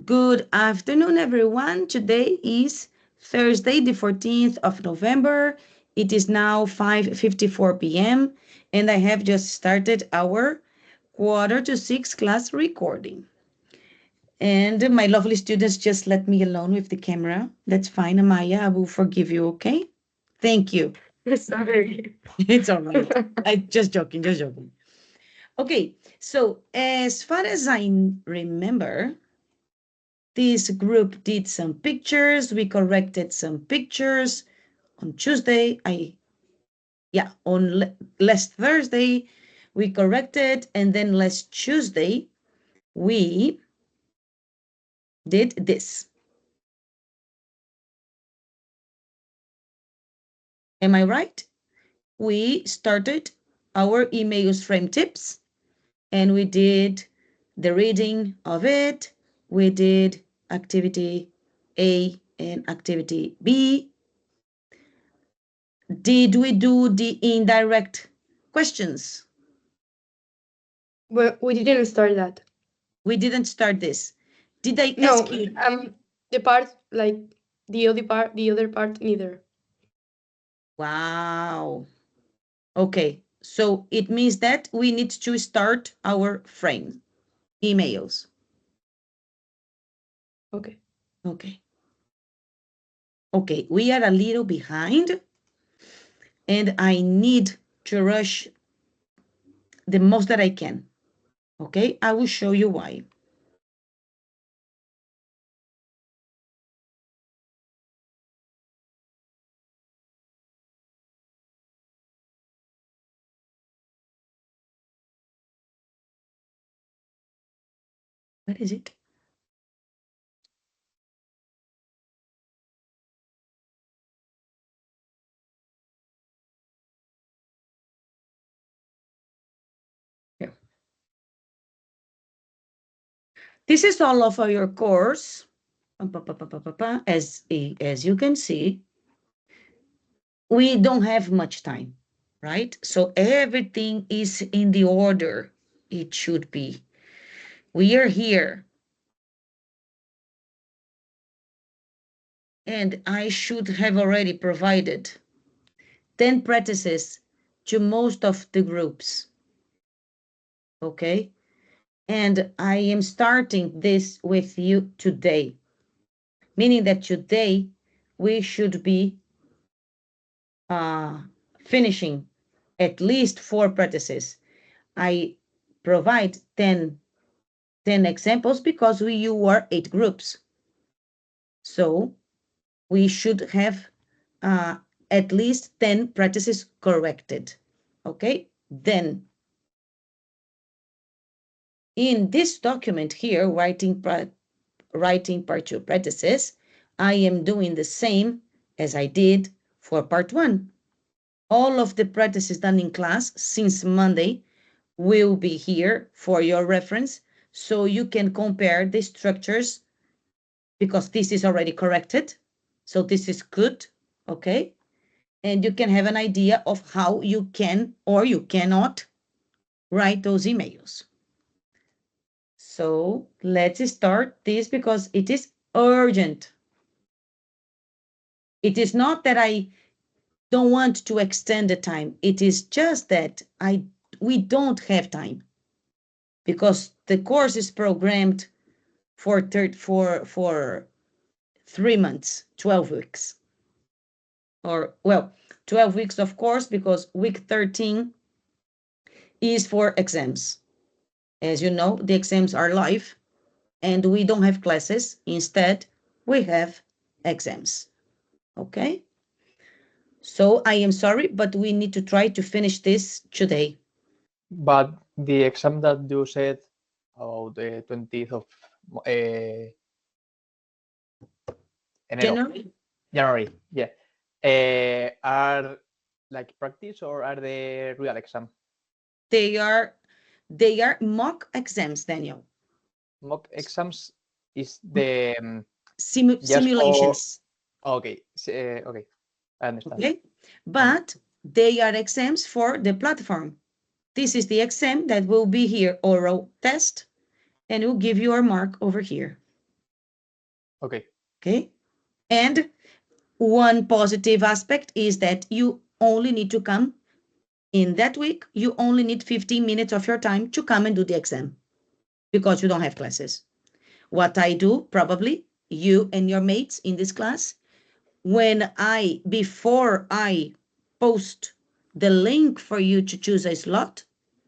Good afternoon, everyone. Today is Thursday, the 14th of November. It is now 5:54 p.m. and I have just started our 5:45 class recording. And my lovely students just let me alone with the camera. That's fine, Amaya. I will forgive you, okay? Thank you. Sorry. It's all right. I just joking, just joking. Okay, so as far as I remember, this group did some pictures. We corrected some pictures on Tuesday. Last Thursday, we corrected. And then last Tuesday, we did this. Am I right? We started our emails frame tips and we did the reading of it. We did activity A and activity B. Did we do the indirect questions? But we didn't start that. We didn't start this. Did I No, ask you? the part like the other part neither. Wow. Okay. So it means that we need to start our frame emails. Okay. Okay. Okay. We are a little behind and I need to rush the most that I can. Okay. I will show you why. What is it? Here. This is all of your course. As you can see, we don't have much time, right? So everything is in the order it should be. We are here. And I should have already provided 10 practices to most of the groups. Okay? And I am starting this with you today, meaning that today we should be finishing at least 4 practices. I provide 10 examples because you were 8 groups. So we should have at least 10 practices corrected. Okay, then in this document here, writing part 2 practices, I am doing the same as I did for part 1. All of the practices done in class since Monday will be here for your reference, so you can compare the structures because this is already corrected. So this is good, okay? And you can have an idea of how you can or you cannot write those emails. So let's start this because it is urgent. It is not that I don't want to extend the time. It is just that we don't have time because the course is programmed for 3 months, 12 weeks. Or, well, 12 weeks, of course, because week 13 is for exams. As you know, the exams are live and we don't have classes. Instead, we have exams. Okay? So I am sorry, but we need to try to finish this today. But the exam that you said about the 20th of January, yeah, are like practice or are they real exam? They are mock exams, Daniel. Mock exams is the Simulations. Okay, okay, I understand. Okay, but they are exams for the platform. This is the exam that will be here, oral test, and will give you a mark over here. Okay. Okay. And one positive aspect is that you only need to come in that week. You only need 15 minutes of your time to come and do the exam because you don't have classes. What I do, probably you and your mates in this class, before I post the link for you to choose a slot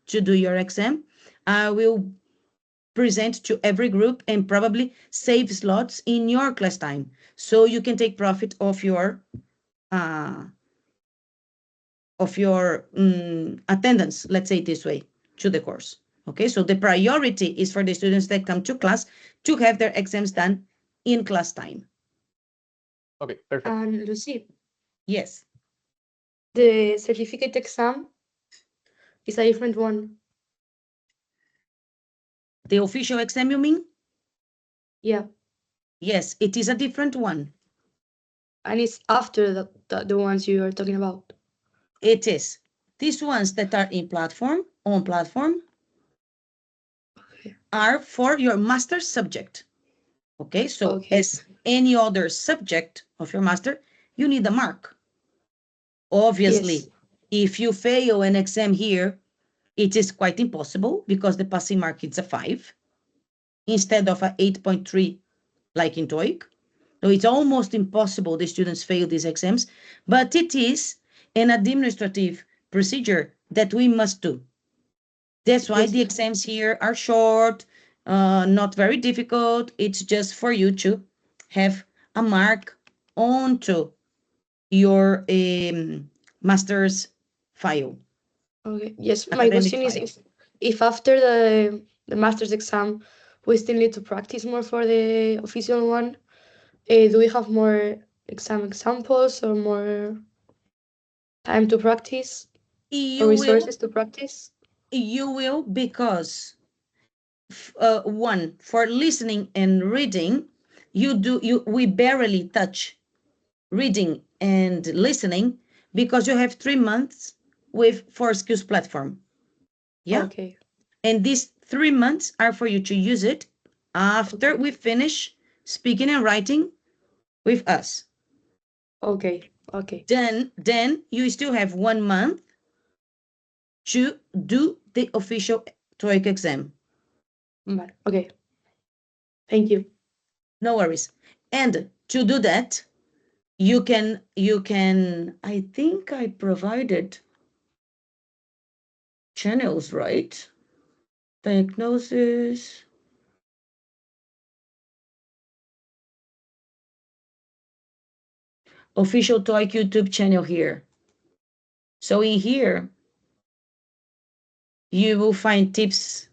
to do your exam, I will present to every group and probably save slots in your class time so you can take profit of your attendance, let's say it this way, to the course. Okay, so the priority is for the students that come to class to have their exams done in class time. Okay, perfect. And Lucy, Yes. the certificate exam is a different one. The official exam, you mean? Yeah. Yes, it is a different one. And it's after the ones you are talking about. It is. These ones that are on platform, are for your master subject. Okay, so as any other subject of your master, you need a mark. Obviously, Yes. if you fail an exam here, it is quite impossible because the passing mark is a 5 instead of a 8.3 like in TOEIC. So it's almost impossible the students fail these exams, but it is an administrative procedure that we must do. That's why the exams here are short, not very difficult. It's just for you to have a mark onto your master's file. Okay. Yes. My Academic question is file. if after the master's exam we still need to practice more for the official one, do we have more exam examples or more time to practice or You resources to practice? will because one, for listening and reading, we barely touch reading and listening because you have 3 months with 4 skills platform. Yeah. Okay. And these 3 months are for you to use it after we finish speaking and writing with us. Okay. Okay. Then you still have 1 month to do the official TOEIC exam. Okay. Thank you. No worries. And to do that, you can, I think I provided channels, right? Diagnosis. Official TOEIC YouTube channel here. So in here, you will find tips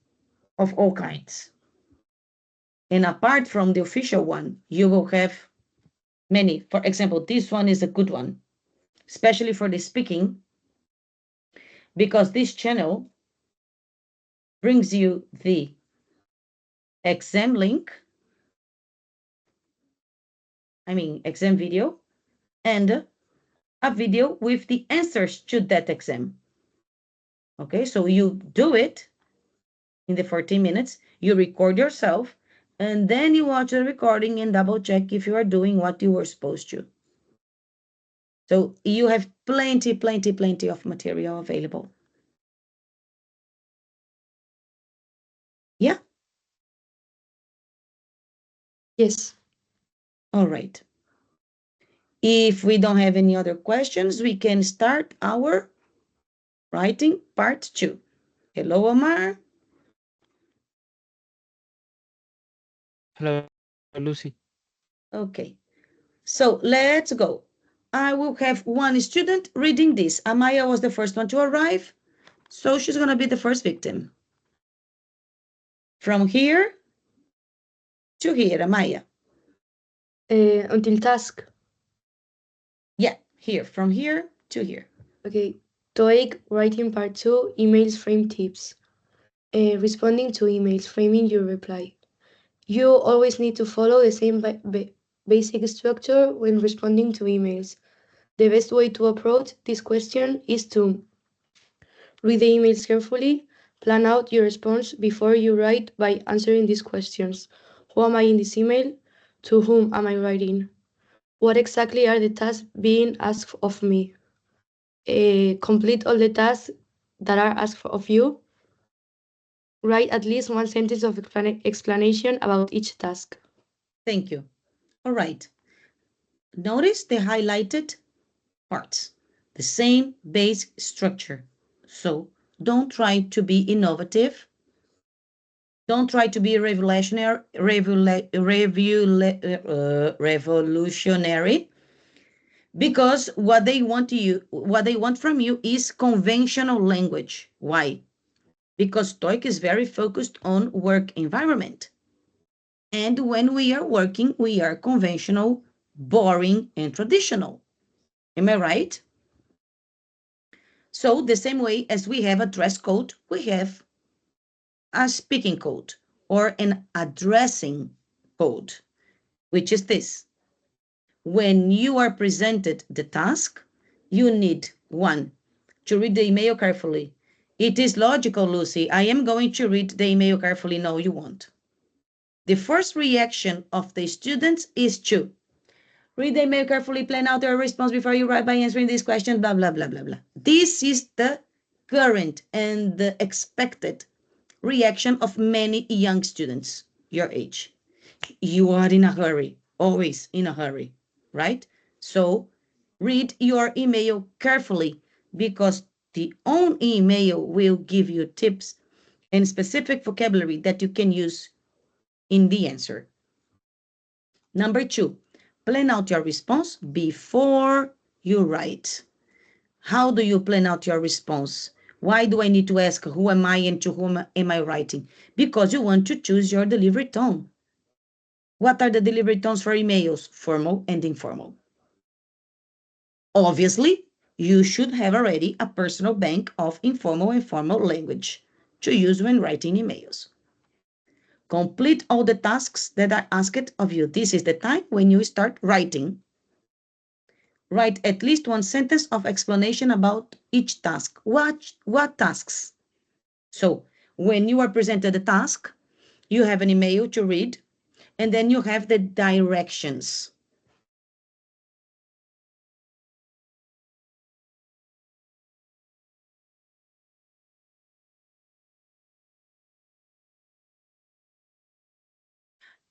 of all kinds. And apart from the official one, you will have many. For example, this one is a good one, especially for the speaking, because this channel brings you the exam link, exam video, and a video with the answers to that exam. Okay, so you do it in the 14 minutes, you record yourself, and then you watch the recording and double check if you are doing what you were supposed to. So you have plenty of material available. Yeah? Yes. All right. If we don't have any other questions, we can start our writing part 2. Hello, Omar. Hello, Lucy. Okay. So let's go. I will have one student reading this. Amaya was the first one to arrive, so she's going to be the first victim. From here to here, Amaya. Until task. Yeah, here, from here to here. Okay. TOEIC writing part 2, emails frame tips. Responding to emails, framing your reply. You always need to follow the same basic structure when responding to emails. The best way to approach this question is to read the emails carefully, plan out your response before you write by answering these questions. Who am I in this email? To whom am I writing? What exactly are the tasks being asked of me? Complete all the tasks that are asked of you. Write at least one sentence of explanation about each task. Thank you. All right. Notice the highlighted parts, the same base structure. So don't try to be innovative. Don't try to be revolutionary, because what they want from you is conventional language. Why? Because TOEIC is very focused on work environment. And when we are working, we are conventional, boring, and traditional. Am I right? So the same way as we have a dress code, we have a speaking code or an addressing code, which is this. When you are presented the task, you need, one, to read the email carefully. It is logical, Lucy. I am going to read the email carefully. No, you won't. The first reaction of the students is to read the email carefully, plan out your response before you write by answering this question, blah, blah, blah, blah, blah. This is the current and the expected reaction of many young students your age. You are in a hurry, always in a hurry, right? So read your email carefully, because the own email will give you tips and specific vocabulary that you can use in the answer. Number 2, plan out your response before you write. How do you plan out your response? Why do I need to ask who am I and to whom am I writing? Because you want to choose your delivery tone. What are the delivery tones for emails? Formal and informal. Obviously, you should have already a personal bank of informal and formal language to use when writing emails. Complete all the tasks that are asked of you. This is the time when you start writing. Write at least one sentence of explanation about each task. What tasks? So when you are presented a task, you have an email to read, and then you have the directions.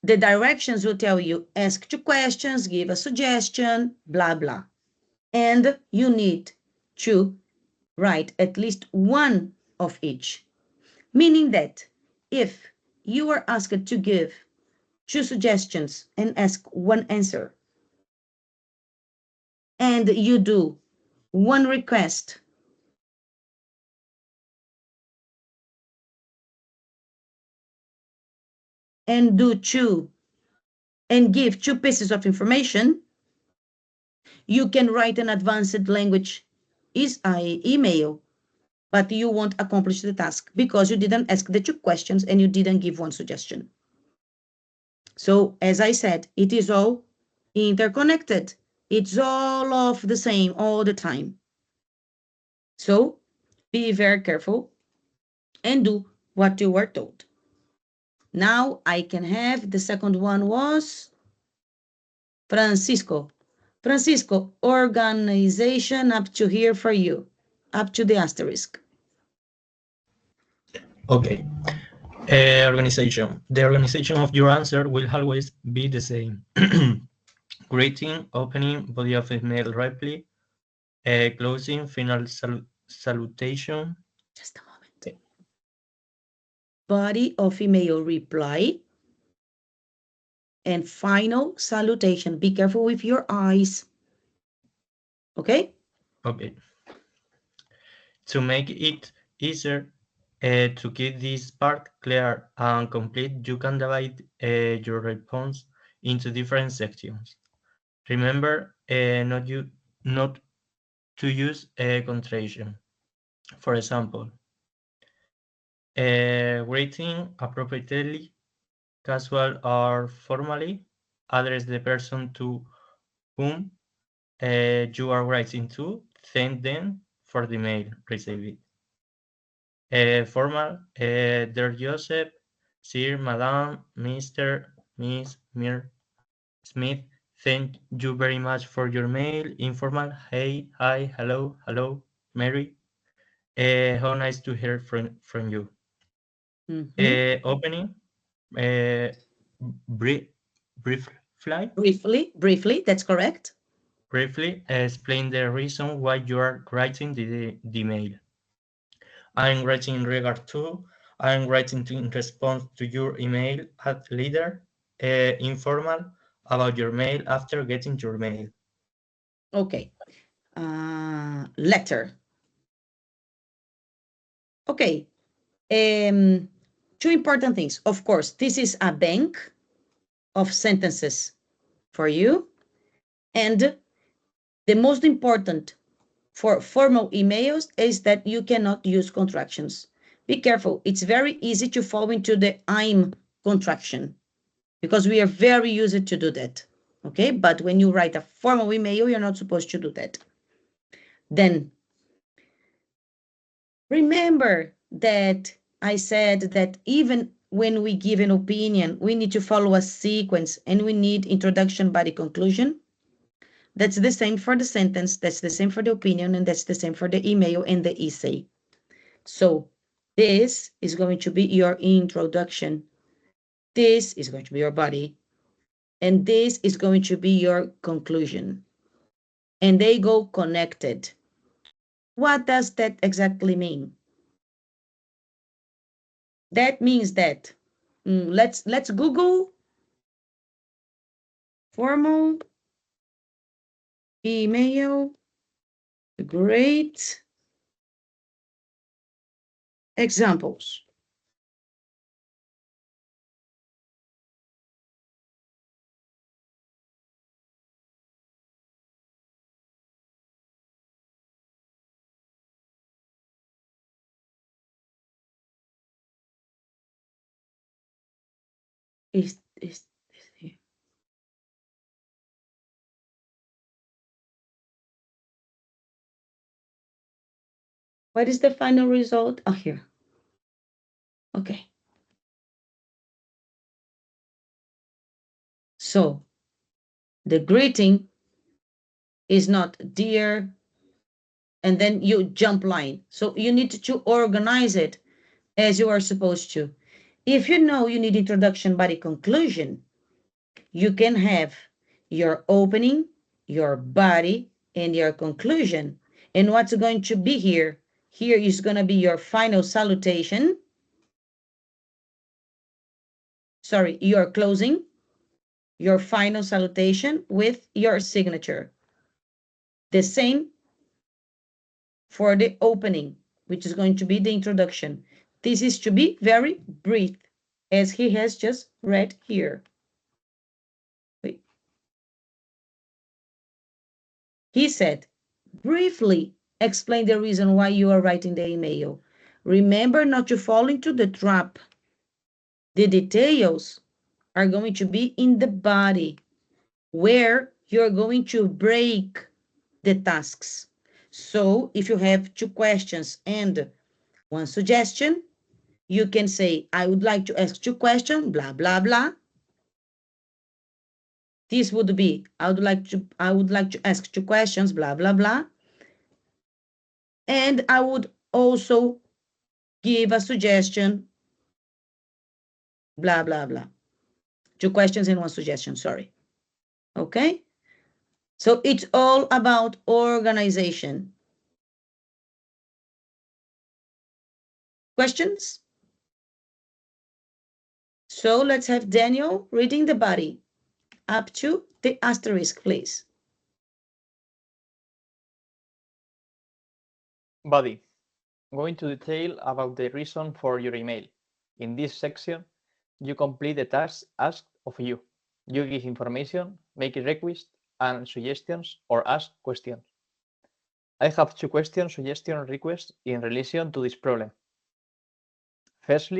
The directions will tell you, ask 2 questions, give a suggestion, blah, blah. And you need to write at least one of each, meaning that if you are asked to give 2 suggestions and ask 1 answer, and you do 1 request and do 2 and give 2 pieces of information, you can write an advanced language email, but you won't accomplish the task because you didn't ask the 2 questions and you didn't give 1 suggestion. So as I said, it is all interconnected. It's all of the same all the time. So be very careful and do what you were told. Now I can have the second one was Francisco. Francisco, organization up to here for you, up to the asterisk. Okay. Organization. The organization of your answer will always be the same. Greeting, opening, body of email reply, closing, final salutation. Just a moment. Body of email reply and final salutation. Be careful with your eyes. Okay? Okay. To make it easier to keep this part clear and complete, you can divide your response into different sections. Remember not to use a contraction. For example, greeting appropriately, casual or formally, address the person to whom you are writing to, thank them for the mail received. Formal, dear Joseph, Sir, Madam, Mr., Miss, Mir. Smith, thank you very much for your mail. Informal, hey, hi, hello, hello, Mary. How nice to hear from you. Opening, brief, Briefly, that's correct. briefly explain the reason why you are writing the mail. I'm writing in regard to, I'm writing in response to your email at leader, informal, about your mail after getting your mail. Okay. Letter. Okay. Two important things. Of course, this is a bank of sentences for you. And the most important for formal emails is that you cannot use contractions. Be careful. It's very easy to fall into the I'm contraction because we are very used to do that. Okay, but when you write a formal email, you're not supposed to do that. Then remember that I said that even when we give an opinion, we need to follow a sequence and we need introduction, body, conclusion. That's the same for the sentence, that's the same for the opinion, and that's the same for the email and the essay. So this is going to be your introduction. This is going to be your body. And this is going to be your conclusion. And they go connected. What does that exactly mean? That means that let's Google formal email, great examples. Is here. What is the final result? Oh, here. Okay. So the greeting is not dear, and then you jump line. So you need to organize it as you are supposed to. If you know you need introduction, body, conclusion, you can have your opening, your body, and your conclusion. And what's going to be here? Here is going to be your final salutation. Sorry, your closing, your final salutation with your signature. The same for the opening, which is going to be the introduction. This is to be very brief, as he has just read here. Wait. He said, briefly explain the reason why you are writing the email. Remember not to fall into the trap. The details are going to be in the body, where you're going to break the tasks. So if you have 2 questions and 1 suggestion, you can say, I would like to ask 2 questions, blah, blah, blah. This would be, I would like to ask 2 questions, blah, blah, blah. And I would also give a suggestion, blah, blah, blah. 2 questions and 1 suggestion, sorry. Okay? So it's all about organization. Questions? So let's have Daniel reading the body up to the asterisk, please. Body. Go into detail about the reason for your email. In this section, you complete the tasks asked of you. You give information, make requests and suggestions, or ask questions. I have 2 questions, suggestions, requests in relation to this problem. First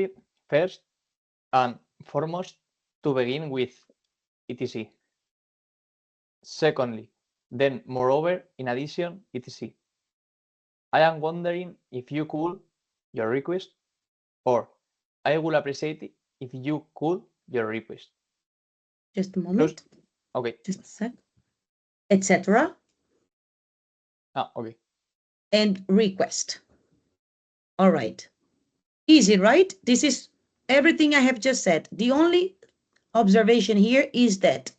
and foremost, to begin with, etc. Secondly, then moreover, in addition, etc. I am wondering if you could, your request, or I would appreciate it if you could, your request. Just a moment. Okay. Just a sec. Etc. Okay. And request. All right. Easy, right? This is everything I have just said. The only observation here is that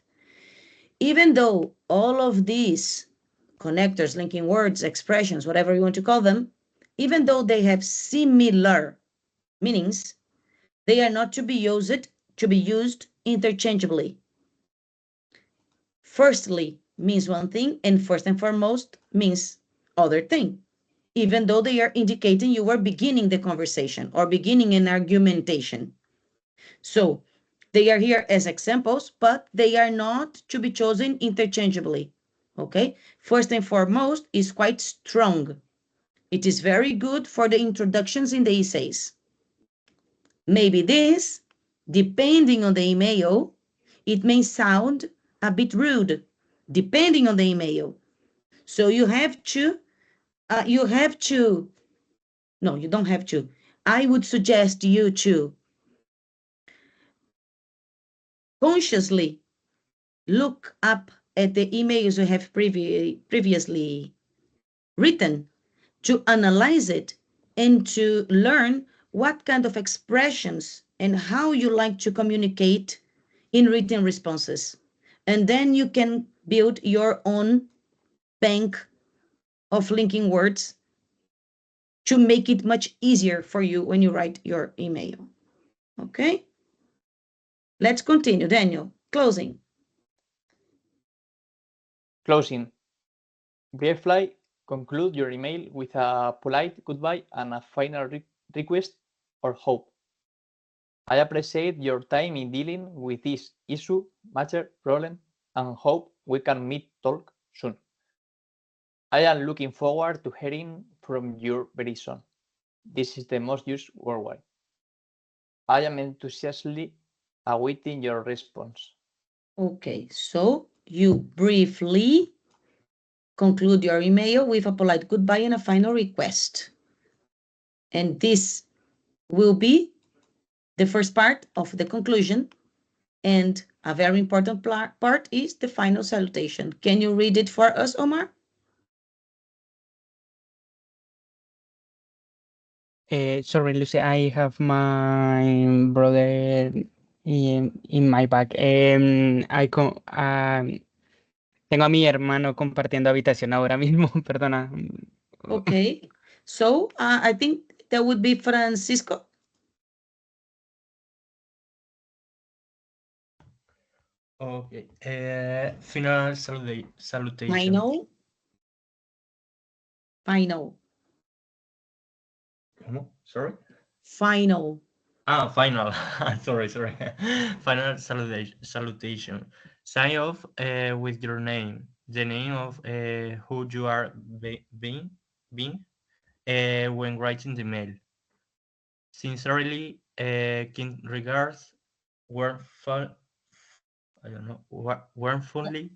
even though all of these connectors, linking words, expressions, whatever you want to call them, even though they have similar meanings, they are not to be used interchangeably. Firstly means one thing, and first and foremost means other thing, even though they are indicating you are beginning the conversation or beginning an argumentation. So they are here as examples, but they are not to be chosen interchangeably. Okay, first and foremost is quite strong. It is very good for the introductions in the essays. Maybe this, depending on the email, it may sound a bit rude, depending on the email. So you have to, no, you don't have to. I would suggest you to consciously look up at the emails you have previously written, to analyze it and to learn what kind of expressions and how you like to communicate in written responses. And then you can build your own bank of linking words to make it much easier for you when you write your email. Okay? Let's continue. Daniel, closing. Closing. Briefly, conclude your email with a polite goodbye and a final request or hope. I appreciate your time in dealing with this issue, matter, problem, and hope we can meet talk soon. I am looking forward to hearing from you very soon. This is the most used worldwide. I am enthusiastically awaiting your response. Okay, so you briefly conclude your email with a polite goodbye and a final request. And this will be the first part of the conclusion. And a very important part is the final salutation. Can you read it for us, Omar? Sorry, Lucy, I have my brother in my back. Tengo a mi hermano compartiendo habitación ahora mismo, perdona. Okay, so I think that would be Francisco. Okay. Final salutation. Final. Sorry? Final. Final. Sorry. Final salutation. Sign off with your name, the name of who you are being when writing the mail. Sincerely, kind regards, warmful, I don't know, warmfully,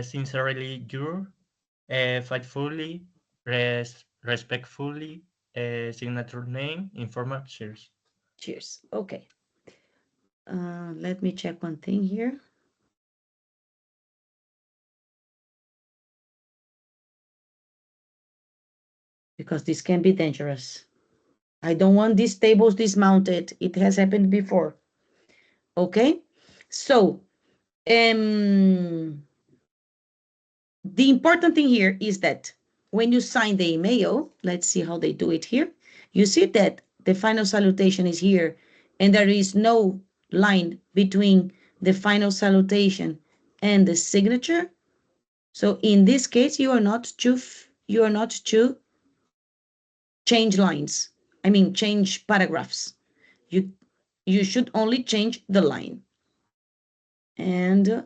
sincerely yours, faithfully, respectfully, signature name, informal. Cheers. Cheers. Okay. Let me check one thing here. Because this can be dangerous. I don't want these tables dismounted. It has happened before. Okay, so the important thing here is that when you sign the email, let's see how they do it here. You see that the final salutation is here, and there is no line between the final salutation and the signature. So in this case, you are not to change lines. I mean, change paragraphs. You should only change the line. And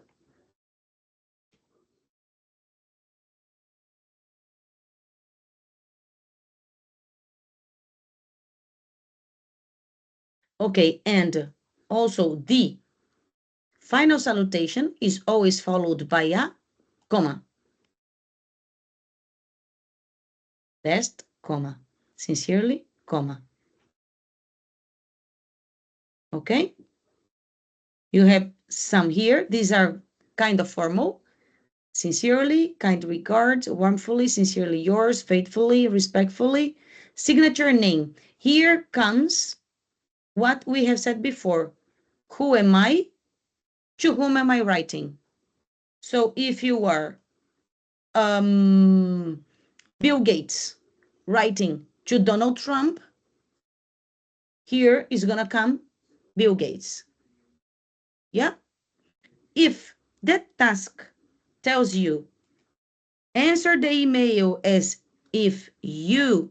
okay, and also the final salutation is always followed by a comma. Best, comma. Sincerely, comma. Okay? You have some here. These are kind of formal. Sincerely, kind regards, warmly, sincerely yours, faithfully, respectfully. Signature and name. Here comes what we have said before. Who am I? To whom am I writing? So if you are Bill Gates writing to Donald Trump, here is gonna come Bill Gates. Yeah? If that task tells you answer the email as if you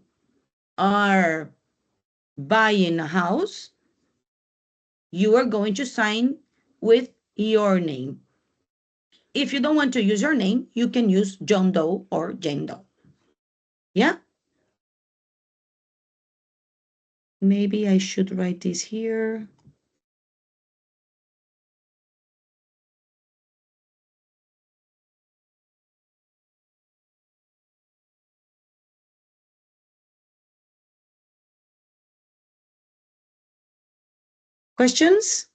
are buying a house, you are going to sign with your name. If you don't want to use your name, you can use John Doe or Jane Doe. Yeah? Maybe I should write this here. Questions?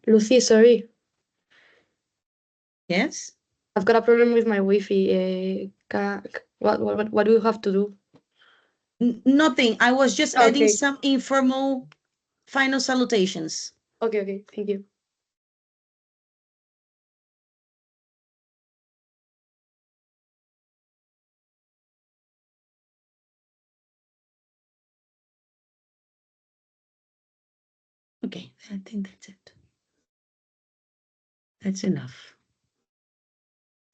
Lucy, sorry. Yes? I've got a problem with my Wi-Fi. What do you have to do? Nothing. I was just adding Okay. some informal final salutations. Okay, thank you. Okay, I think that's it. That's enough.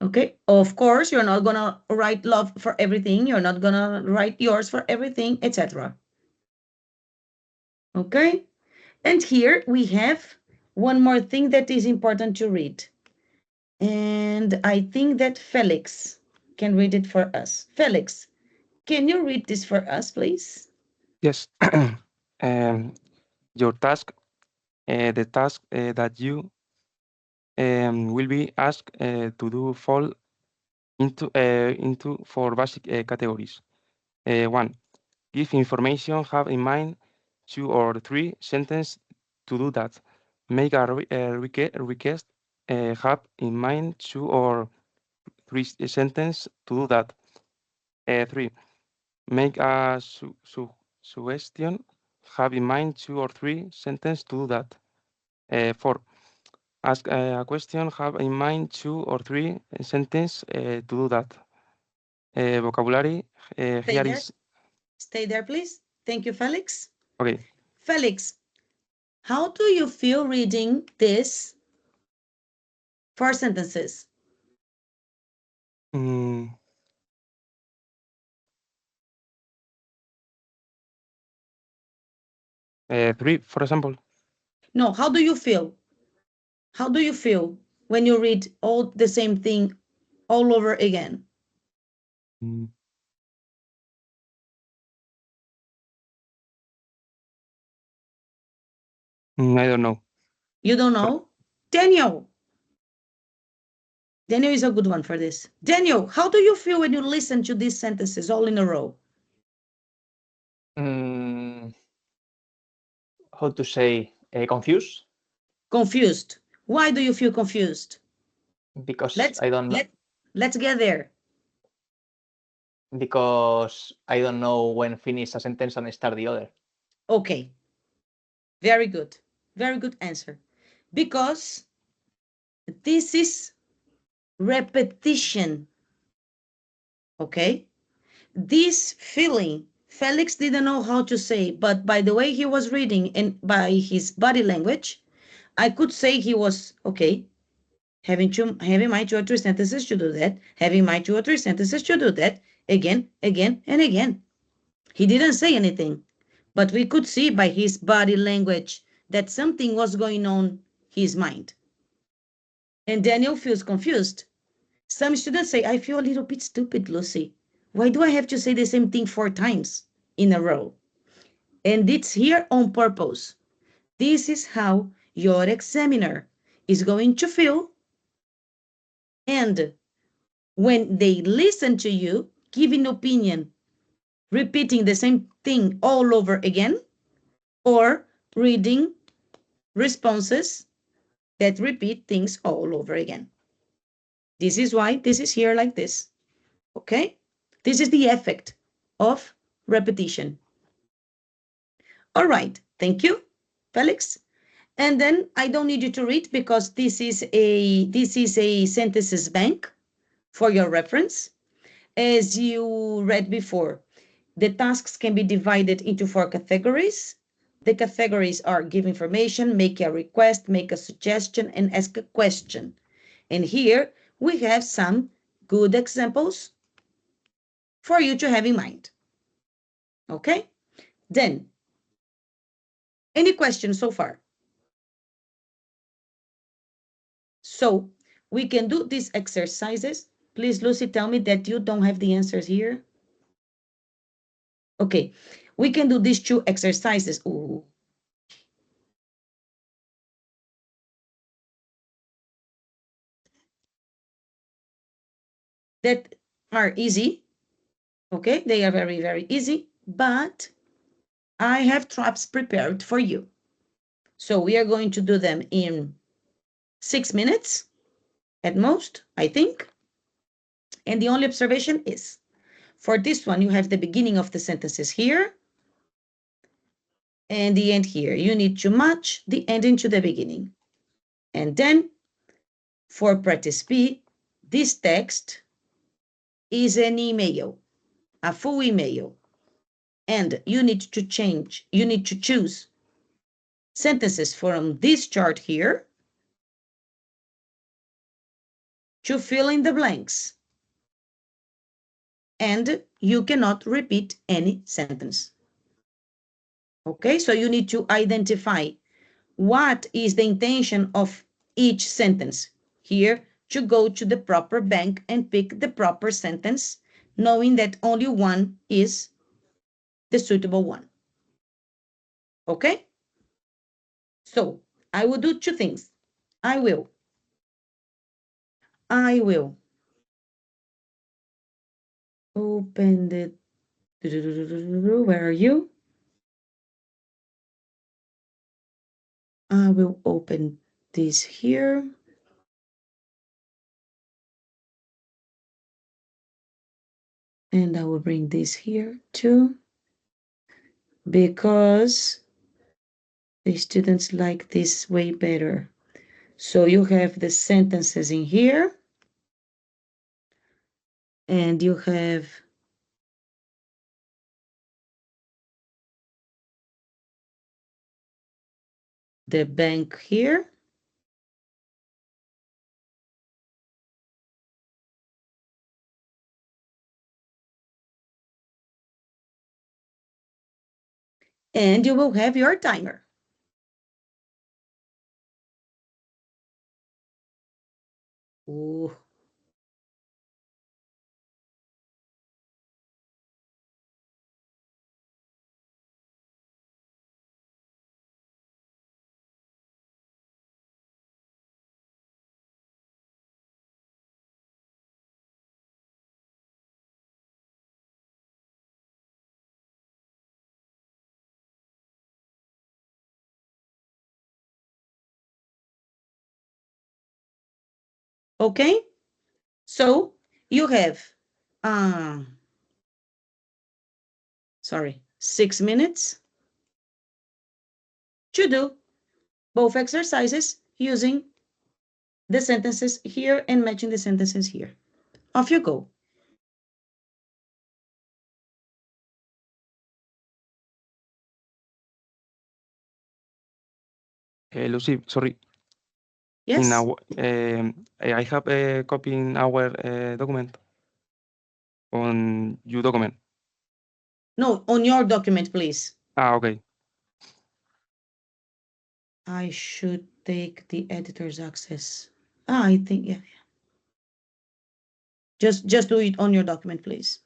Okay, of course, you're not gonna write love for everything. You're not gonna write yours for everything, etc. Okay, and here we have one more thing that is important to read. And I think that Felix can read it for us. Felix, can you read this for us, please? Yes. Your task, the task that you will be asked to do fall into four basic categories. One, give information, have in mind 2 or 3 sentences to do that. Make a request, have in mind 2 or 3 sentences to do that. 3, make a suggestion, have in mind 2 or 3 sentences to do that. 4, ask a question, have in mind 2 or 3 sentences to do that. Vocabulary, here is... Stay there, please. Thank you, Felix. Okay. Felix, how do you feel reading this 4 sentences? 3, for example. No, how do you feel? How do you feel when you read all the same thing all over again? I don't know. You don't know? Daniel. Daniel is a good one for this. Daniel, how do you feel when you listen to these sentences all in a row? How to say, confused? Confused. Why do you feel confused? Because Let's I don't know. Let's get there. Because I don't know when finish a sentence and start the other. Okay. Very good. Very good answer. Because this is repetition. Okay? This feeling, Felix didn't know how to say, but by the way he was reading and by his body language, I could say he was, okay, having my 2 or 3 sentences to do that, having my 2 or 3 sentences to do that, again, and again. He didn't say anything, but we could see by his body language that something was going on his mind. And Daniel feels confused. Some students say, I feel a little bit stupid, Lucy. Why do I have to say the same thing 4 times in a row? And it's here on purpose. This is how your examiner is going to feel. And when they listen to you, giving opinion, repeating the same thing all over again, or reading responses that repeat things all over again. This is why this is here like this, okay? This is the effect of repetition. All right, thank you, Felix. And then I don't need you to read because this is a sentences bank for your reference. As you read before, the tasks can be divided into 4 categories. The categories are give information, make a request, make a suggestion, and ask a question. And here we have some good examples for you to have in mind. Okay? Then, any questions so far? So we can do these exercises. Please, Lucy, tell me that you don't have the answers here. Okay, we can do these 2 exercises. Ooh. That are easy. Okay, they are very, very easy, but I have traps prepared for you. So we are going to do them in 6 minutes at most, I think. And the only observation is, for this one, you have the beginning of the sentences here and the end here. You need to match the ending to the beginning. And then for practice B, this text is an email, a full email. And you need to choose sentences from this chart here to fill in the blanks. And you cannot repeat any sentence. Okay, so you need to identify what is the intention of each sentence. Here, to go to the proper bank and pick the proper sentence, knowing that only one is the suitable one. Okay? So, I will do 2 things. I will open the, where are you? I will open this here. And I will bring this here too, because the students like this way better. So you have the sentences in here, and you have the bank here. And you will have your timer. Ooh. Okay, so you have, 6 minutes to do both exercises using the sentences here and matching the sentences here. Off you go. Lucy, sorry. Yes? In our, I have a copy in our document on your document. No, on your document, please. Okay. I should take the editor's access. I think, yeah. Just do it on your document, please.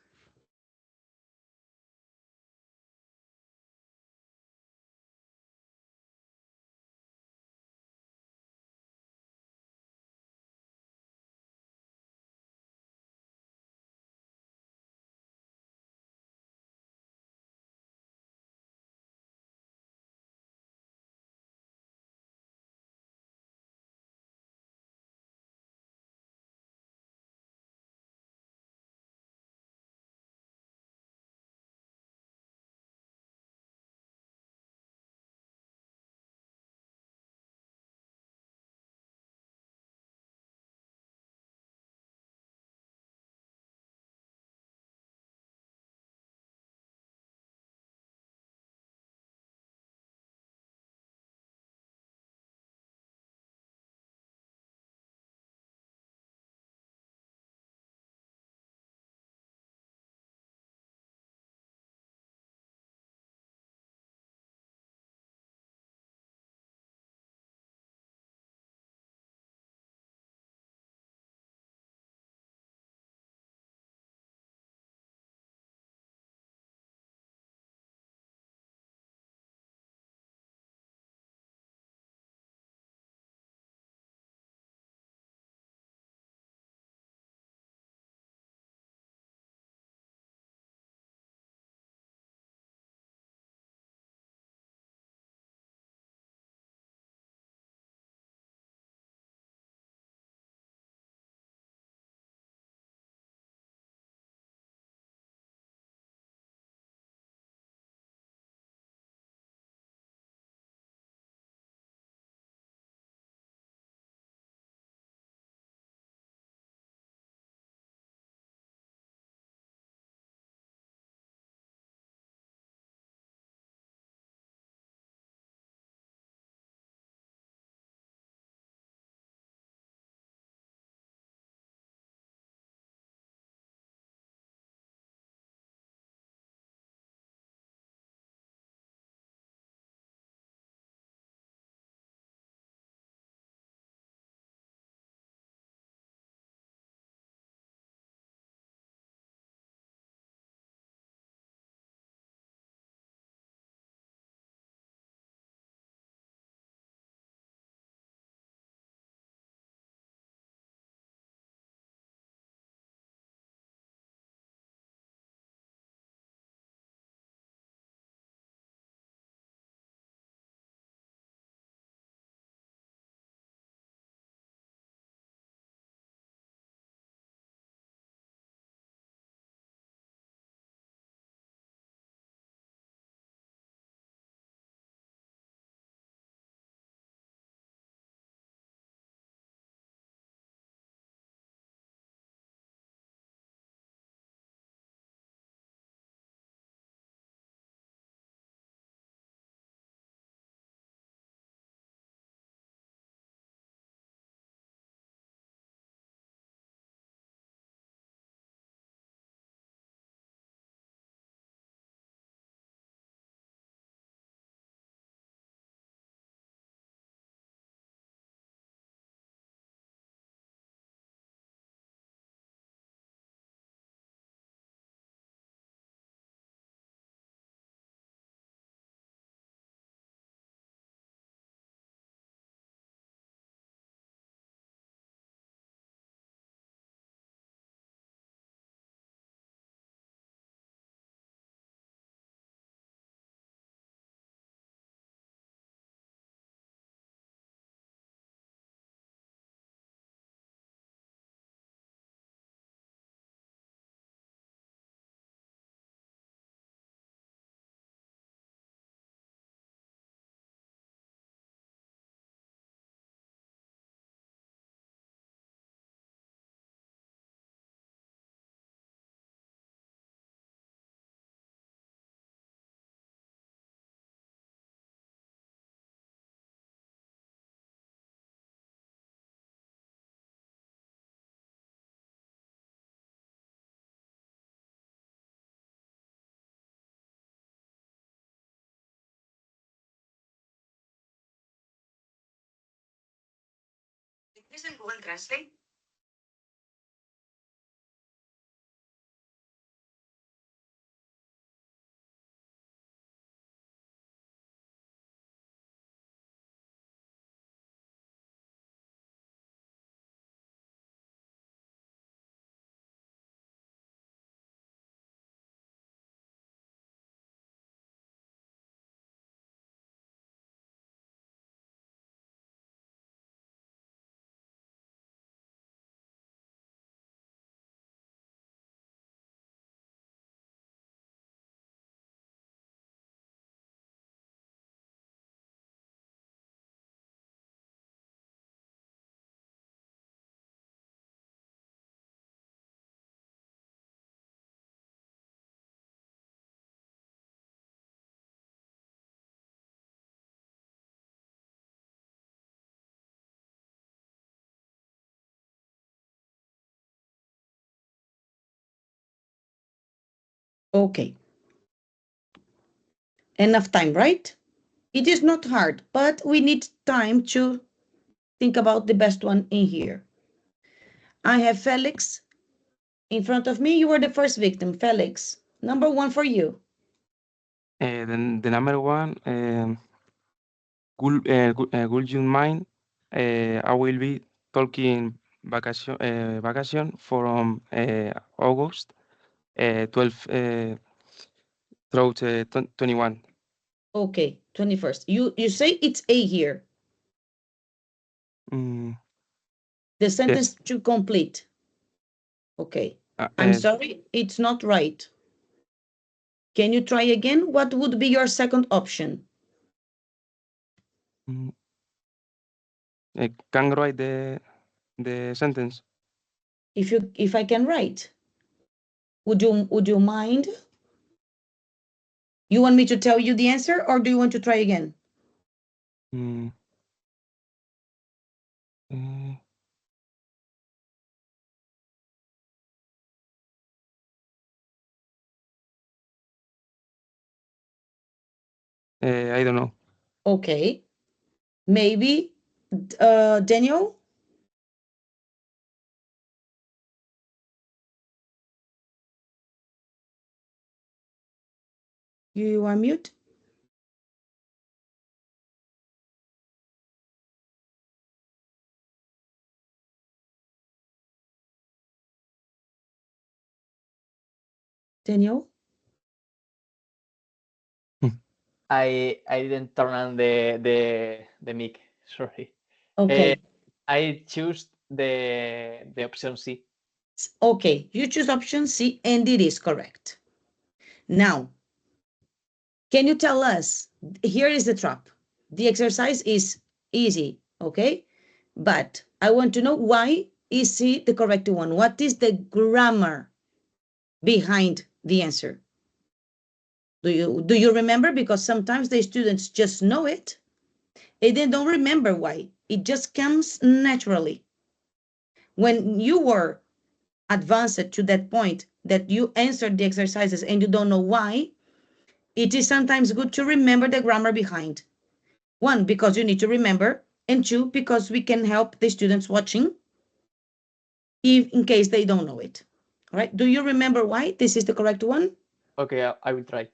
Listen, Google Translate. Okay. Enough time, right? It is not hard, but we need time to think about the best one in here. I have Felix in front of me. You were the first victim, Felix. Number one for you. The number one, would you mind? I will be talking vacation from August 12 through 21. Okay, 21st. You say it's A here. Mm, The yes. sentence to complete. Okay. I'm sorry, it's not right. Can you try again? What would be your second option? Can write the sentence. If I can write, would you mind? You want me to tell you the answer, or do you want to try again? I don't know. Okay. Maybe Daniel? You are mute. Daniel? I didn't turn on the mic. Sorry. Okay. I choose the option C. Okay, you choose option C, and it is correct. Now, can you tell us? Here is the trap. The exercise is easy, okay? But I want to know, why is C the correct one? What is the grammar behind the answer? Do you remember? Because sometimes the students just know it and they don't remember why. It just comes naturally. When you were advanced to that point that you answered the exercises and you don't know why, it is sometimes good to remember the grammar behind. One, because you need to remember, and two, because we can help the students watching if in case they don't know it. All right. Do you remember why this is the correct one? Okay, I will try.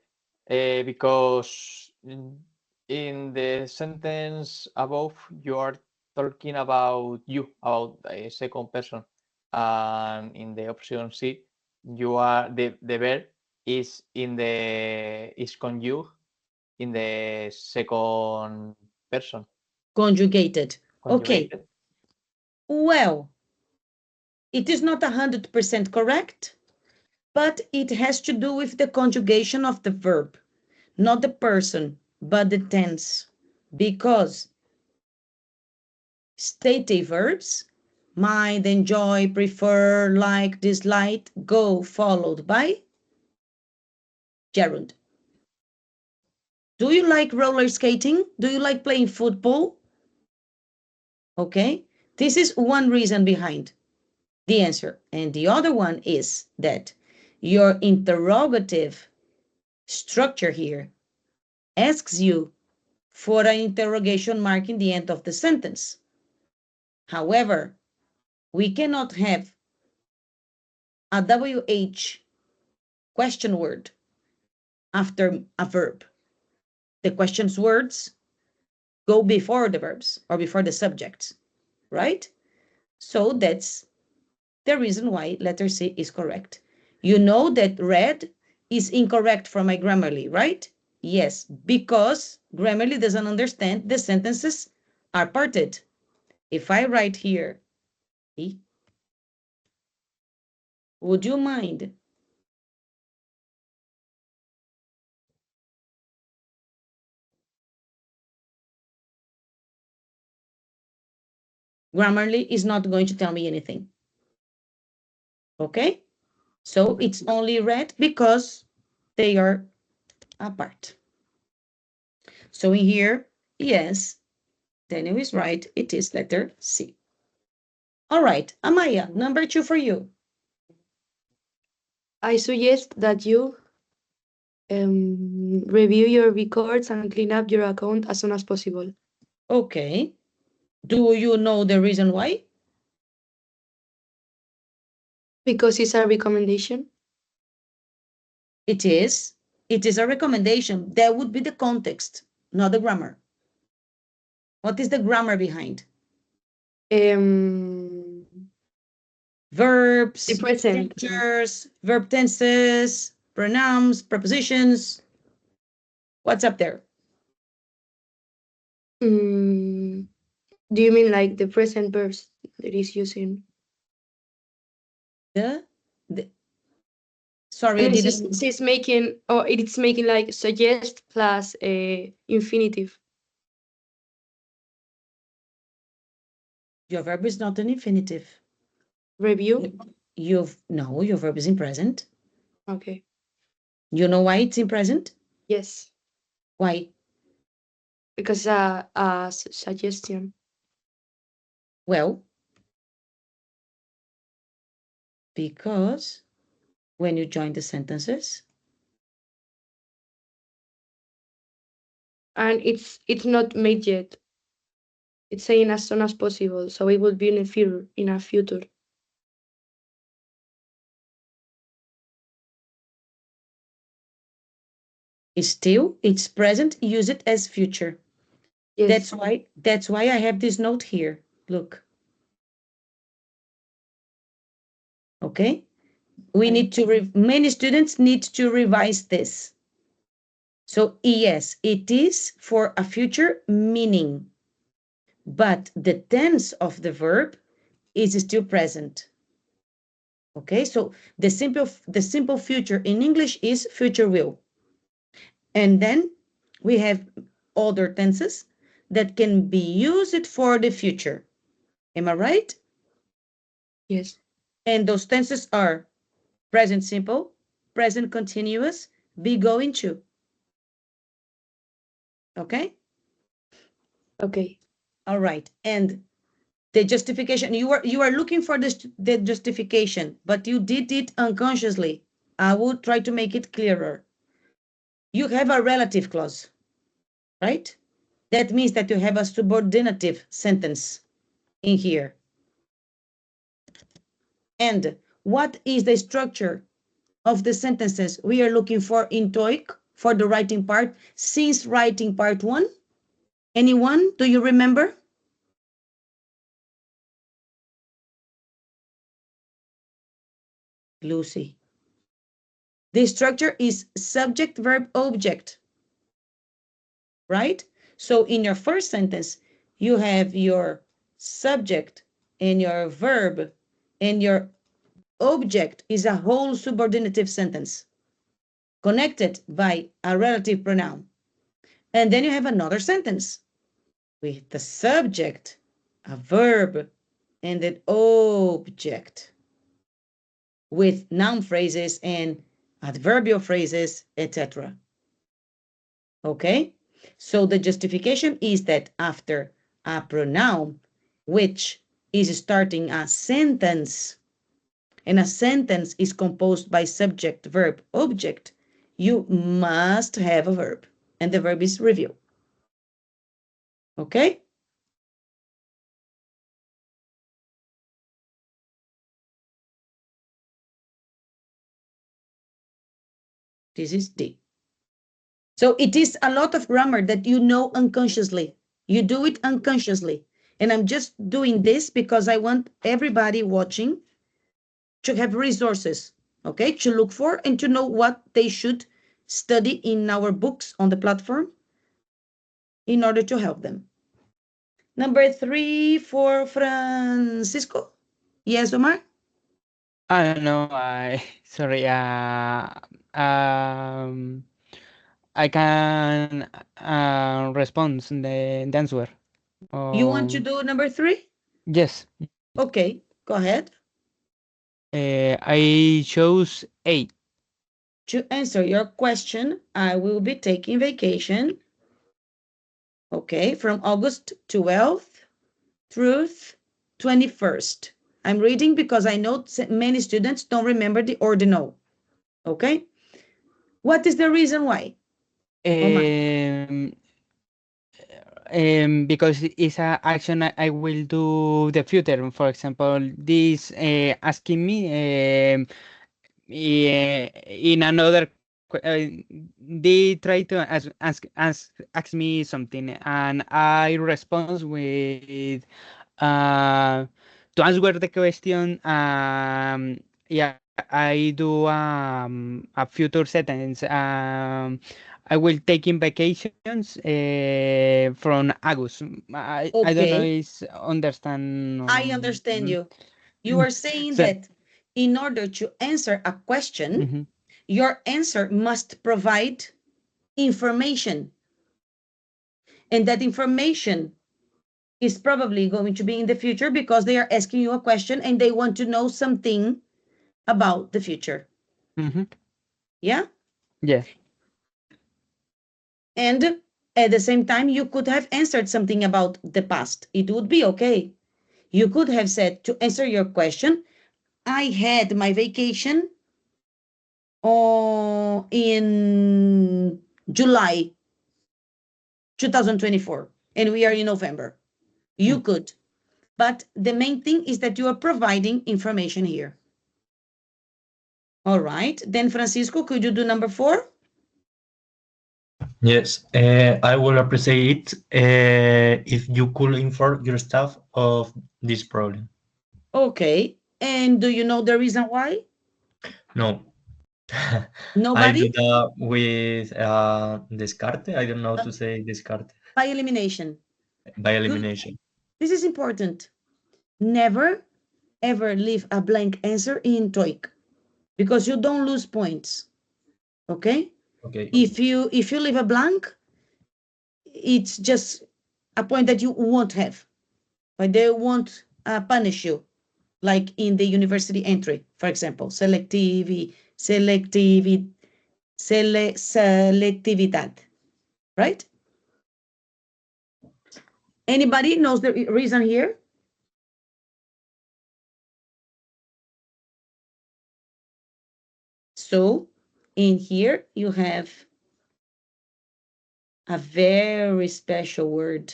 Because in the sentence above, you are talking about you, about a second person. And in the option C, you are the verb is conjugate in the second person. Conjugated. Okay. Conjugated. Well, it is not 100% correct, but it has to do with the conjugation of the verb, not the person, but the tense. Because stative verbs, mind, enjoy, prefer, like, dislike, go followed by gerund. Do you like roller skating? Do you like playing football? Okay, this is one reason behind the answer. And the other one is that your interrogative structure here asks you for an interrogation mark in the end of the sentence. However, we cannot have a WH question word after a verb. The question's words go before the verbs or before the subjects, right? So that's the reason why letter C is correct. You know that read is incorrect for my Grammarly, right? Yes, because Grammarly doesn't understand the sentences are parted. If I write here, would you mind? Grammarly is not going to tell me anything. Okay? So it's only read because they are apart. So in here, yes, Daniel is right. It is letter C. All right, Amaya, number 2 for you. I suggest that you review your records and clean up your account as soon as possible. Okay. Do you know the reason why? Because it's a recommendation. It is. It is a recommendation. That would be the context, not the grammar. What is the grammar behind? Verbs, The present. structures, verb tenses, pronouns, prepositions. What's up there? Do you mean like the present verbs that is using? Sorry, I didn't. It's making, or it's making like suggest plus infinitive. Your verb is not an infinitive. Review? No, your verb is in present. Okay. You know why it's in present? Yes. Why? Because a suggestion. Well, because when you join the sentences, and it's not made yet. It's saying as soon as possible, so it will be in a future. it's present, use it as future. Yes. That's why I have this note here. Look. Okay? We need to, many students need to revise this. So yes, it is for a future meaning, but the tense of the verb is still present. Okay, so the simple future in English is future will. And then we have other tenses that can be used for the future. Am I right? Yes. And those tenses are present simple, present continuous, be going to. Okay? Okay. All right. And the justification, you are looking for the justification, but you did it unconsciously. I will try to make it clearer. You have a relative clause, right? That means that you have a subordinative sentence in here. And what is the structure of the sentences we are looking for in TOEIC for the writing part since writing part 1? Anyone? Do you remember? Lucy. The structure is subject, verb, object, right? So in your first sentence, you have your subject and your verb, and your object is a whole subordinative sentence connected by a relative pronoun. And then you have another sentence with the subject, a verb, and an object with noun phrases and adverbial phrases, etc. Okay? So the justification is that after a pronoun, which is starting a sentence, and a sentence is composed by subject, verb, object, you must have a verb, and the verb is review. Okay? This is D. So it is a lot of grammar that you know unconsciously. You do it unconsciously. And I'm just doing this because I want everybody watching to have resources, okay, to look for and to know what they should study in our books on the platform in order to help them. Number 3 for Francisco. Yes, Omar? I don't know. I sorry. I can respond the answer. You want to do number 3? Yes. Okay, go ahead. I chose A. To answer your question, I will be taking vacation, okay, from August 12th through 21st. I'm reading because I know many students don't remember the ordinal, okay? What is the reason why? Because it's a action I will do the future. For example, this asking me in another they try to ask me something and I respond with to answer the question. Yeah, I do a future sentence. I will take in vacations from August. I don't know Okay, if understand. I understand you. You are saying So, that in order to answer a question, mhm. your answer must provide information. And that information is probably going to be in the future because they are asking you a question and they want to know something about the future. Mhm. Yeah? Yeah. And at the same time, you could have answered something about the past. It would be okay. You could have said, to answer your question, I had my vacation in July 2024, and we are in November. You could, but the main thing is that you are providing information here. All right, then Francisco, could you do number 4? Yes, I will appreciate it if you could inform your staff of this problem. Okay, and do you know the reason why? No, I do Nobody? that with descarte. I don't know how to say descarte By elimination. by Good. elimination. This is important. Never, ever leave a blank answer in TOEIC because you don't lose points. Okay? Okay. If you leave a blank, it's just a point that you won't have, but they won't punish you, like in the university entry, for example, selectividad, right? Anybody knows the reason here? So in here you have a very special word,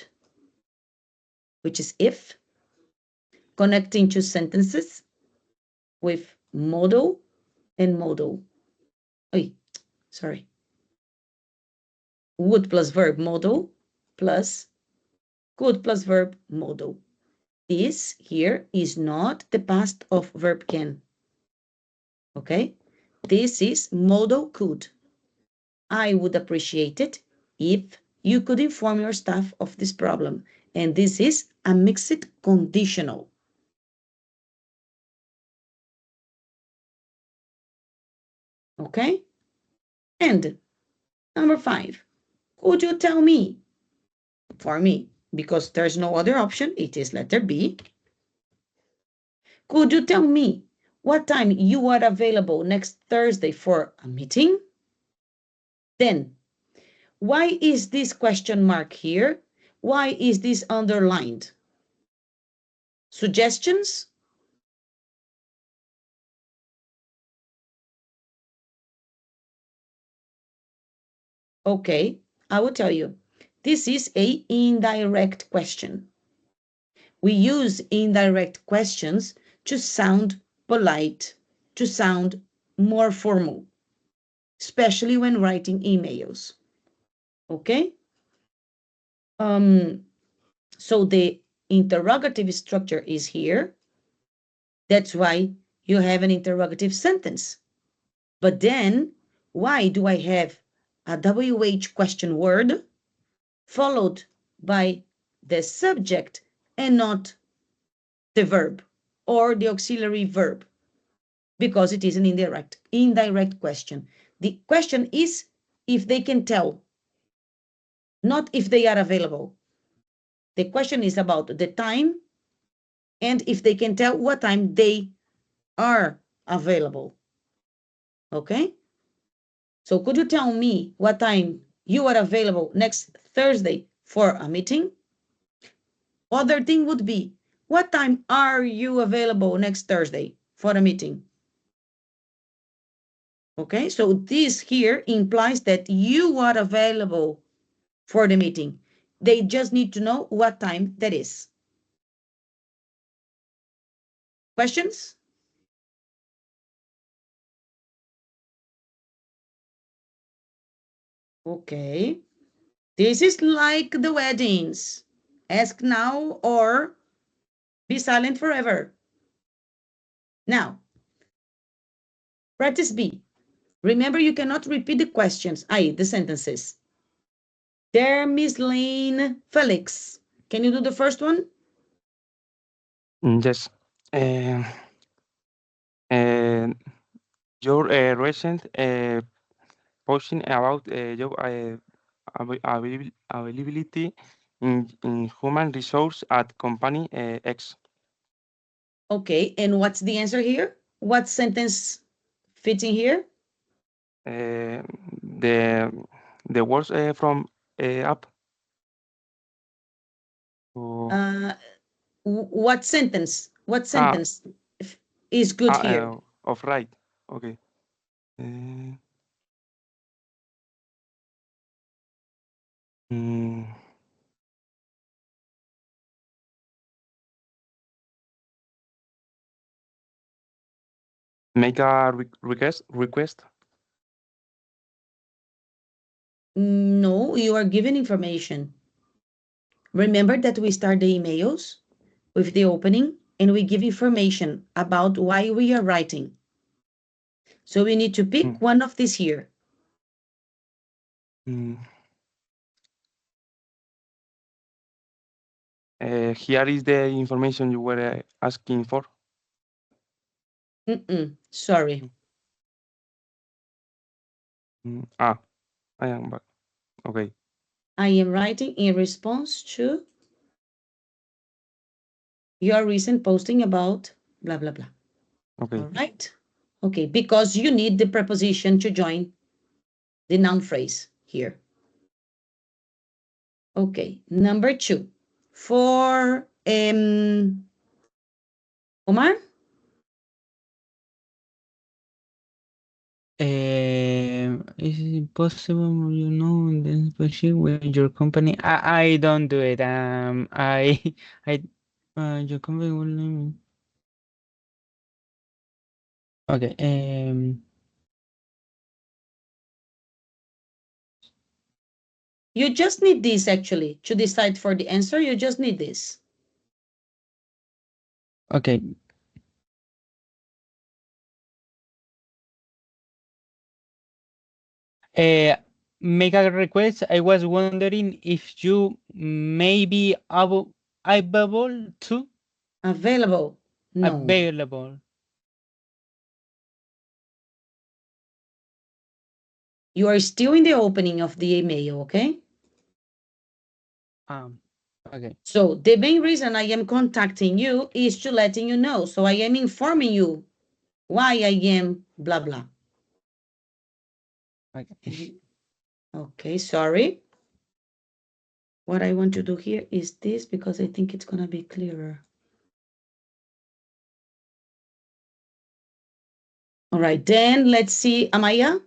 which is if, connecting two sentences with modal and modal. Oh, sorry. Would plus verb modal plus could plus verb modal. This here is not the past of verb can. Okay? This is modal could. I would appreciate it if you could inform your staff of this problem. And this is a mixed conditional. Okay? And number 5, could you tell me, for me, because there's no other option, it is letter B. Could you tell me what time you are available next Thursday for a meeting? Then, why is this question mark here? Why is this underlined? Suggestions? Okay, I will tell you. This is a indirect question. We use indirect questions to sound polite, to sound more formal. especially when writing emails. Okay? So the interrogative structure is here. That's why you have an interrogative sentence. But then, why do I have a WH question word followed by the subject and not the verb or the auxiliary verb? Because it is an indirect question. The question is if they can tell, not if they are available. The question is about the time and if they can tell what time they are available. Okay? So could you tell me what time you are available next Thursday for a meeting? Other thing would be, what time are you available next Thursday for a meeting? Okay, so this here implies that you are available for the meeting. They just need to know what time that is. Questions? Okay. This is like the weddings. Ask now or be silent forever. Now, practice B. Remember, you cannot repeat the questions, i.e. the sentences. There, Miss Lane Felix. Can you do the first one? Yes. Your recent posting about job availability in human resource at company X. Okay, and what's the answer here? What sentence fits in here? The words from app. Oh. What sentence? What sentence is good here? Of right. Okay. Uh, mm, make a request. No, you are given information. Remember that we start the emails with the opening and we give information about why we are writing. So we need to pick one of these here. Here is the information you were asking for. Sorry. I am back. Okay. I am writing in response to your recent posting about blah, blah, blah. Okay. All right. Okay, because you need the preposition to join the noun phrase here. Okay, number 2. For Omar? Is it possible, then pursue with your company? I don't do it. Your company will. Okay. You just need this actually to decide for the answer. You just need this. Okay. Make a request. I was wondering if you may be available to Available. No. available. You are still in the opening of the email, okay? Okay. So the main reason I am contacting you is to letting you know. So I am informing you why I am blah, blah. Okay. Okay, sorry. What I want to do here is this because I think it's going to be clearer. All right, then let's see, Amaya.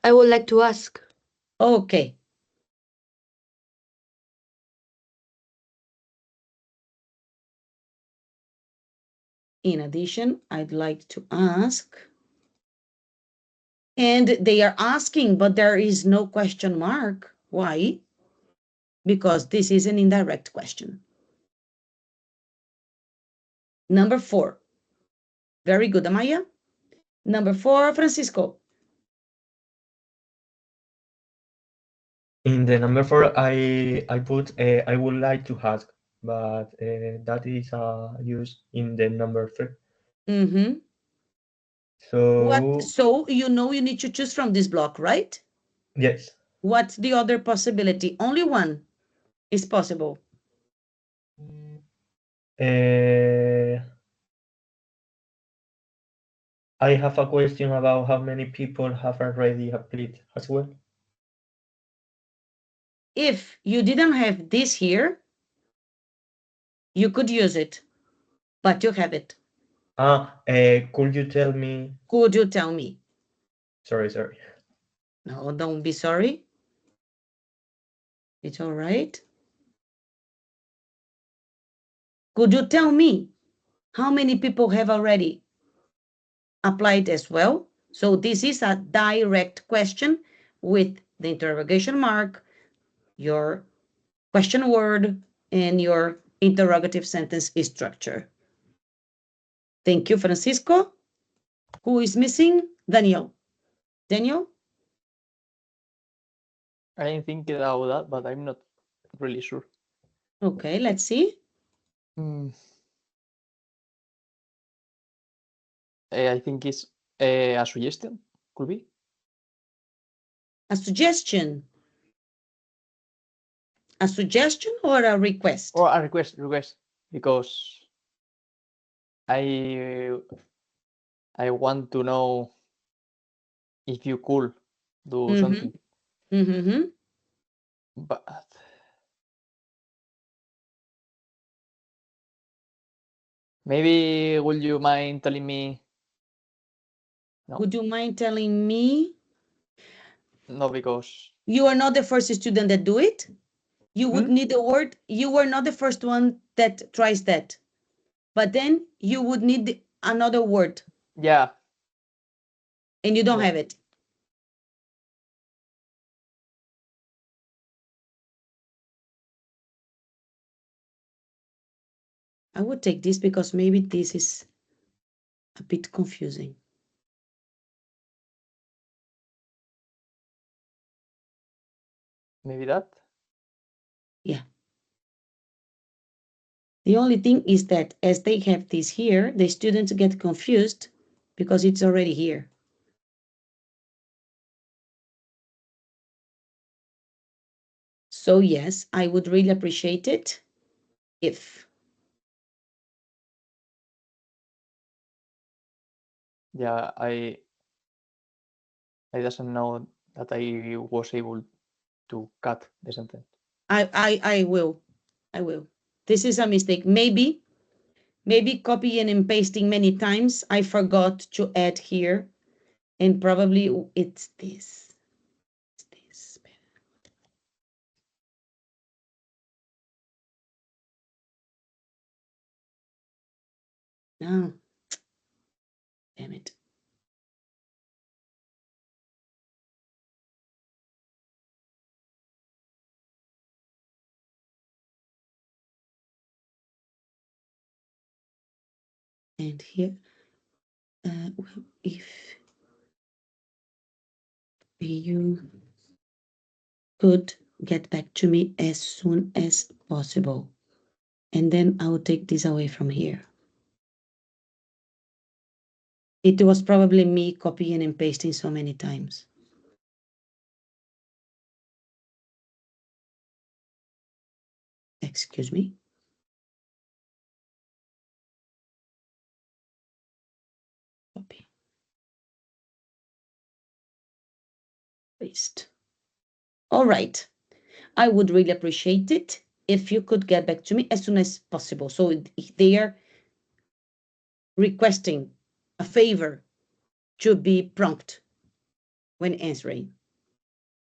I would like to ask. Okay. In addition, I'd like to ask, and they are asking, but there is no question mark. Why? Because this is an indirect question. Number 4. Very good, Amaya. Number 4, Francisco. In the number 4, I put I would like to ask, but that is used in the number 3. Mm-hmm. So So you know you need to choose from this block, right? yes. What's the other possibility? Only one is possible. I have a question about how many people have already applied as well. If you didn't have this here, you could use it, but you have it. Could you tell me? Could you tell me? Sorry. No, don't be sorry. It's all right. Could you tell me how many people have already applied as well? So this is a direct question with the interrogation mark, your question word, and your interrogative sentence structure. Thank you, Francisco. Who is missing? Daniel. Daniel? I am thinking about that, but I'm not really sure. Okay, let's see. I think it's a suggestion, could be. A suggestion. A suggestion or a request? Or a request, because I want to know if you could do something. Mm-hmm. But maybe would you mind telling me? No. Would you mind telling me? No, because You are not the first student that do it. You would need a word. You were not the first one that tries that. But then you would need another word. Yeah. And you don't have it. I would take this because maybe this is a bit confusing. Maybe that? Yeah. The only thing is that as they have this here, the students get confused because it's already here. So yes, I would really appreciate it if. Yeah, I doesn't know that I was able to cut the sentence. I will. This is a mistake. Maybe copying and pasting many times. I forgot to add here, and probably it's this. It's this. No. Damn it. And here, if you could get back to me as soon as possible. And then I'll take this away from here. It was probably me copying and pasting so many times. Excuse me. Copy. Paste. All right. I would really appreciate it if you could get back to me as soon as possible. So if they are requesting a favor to be prompt when answering.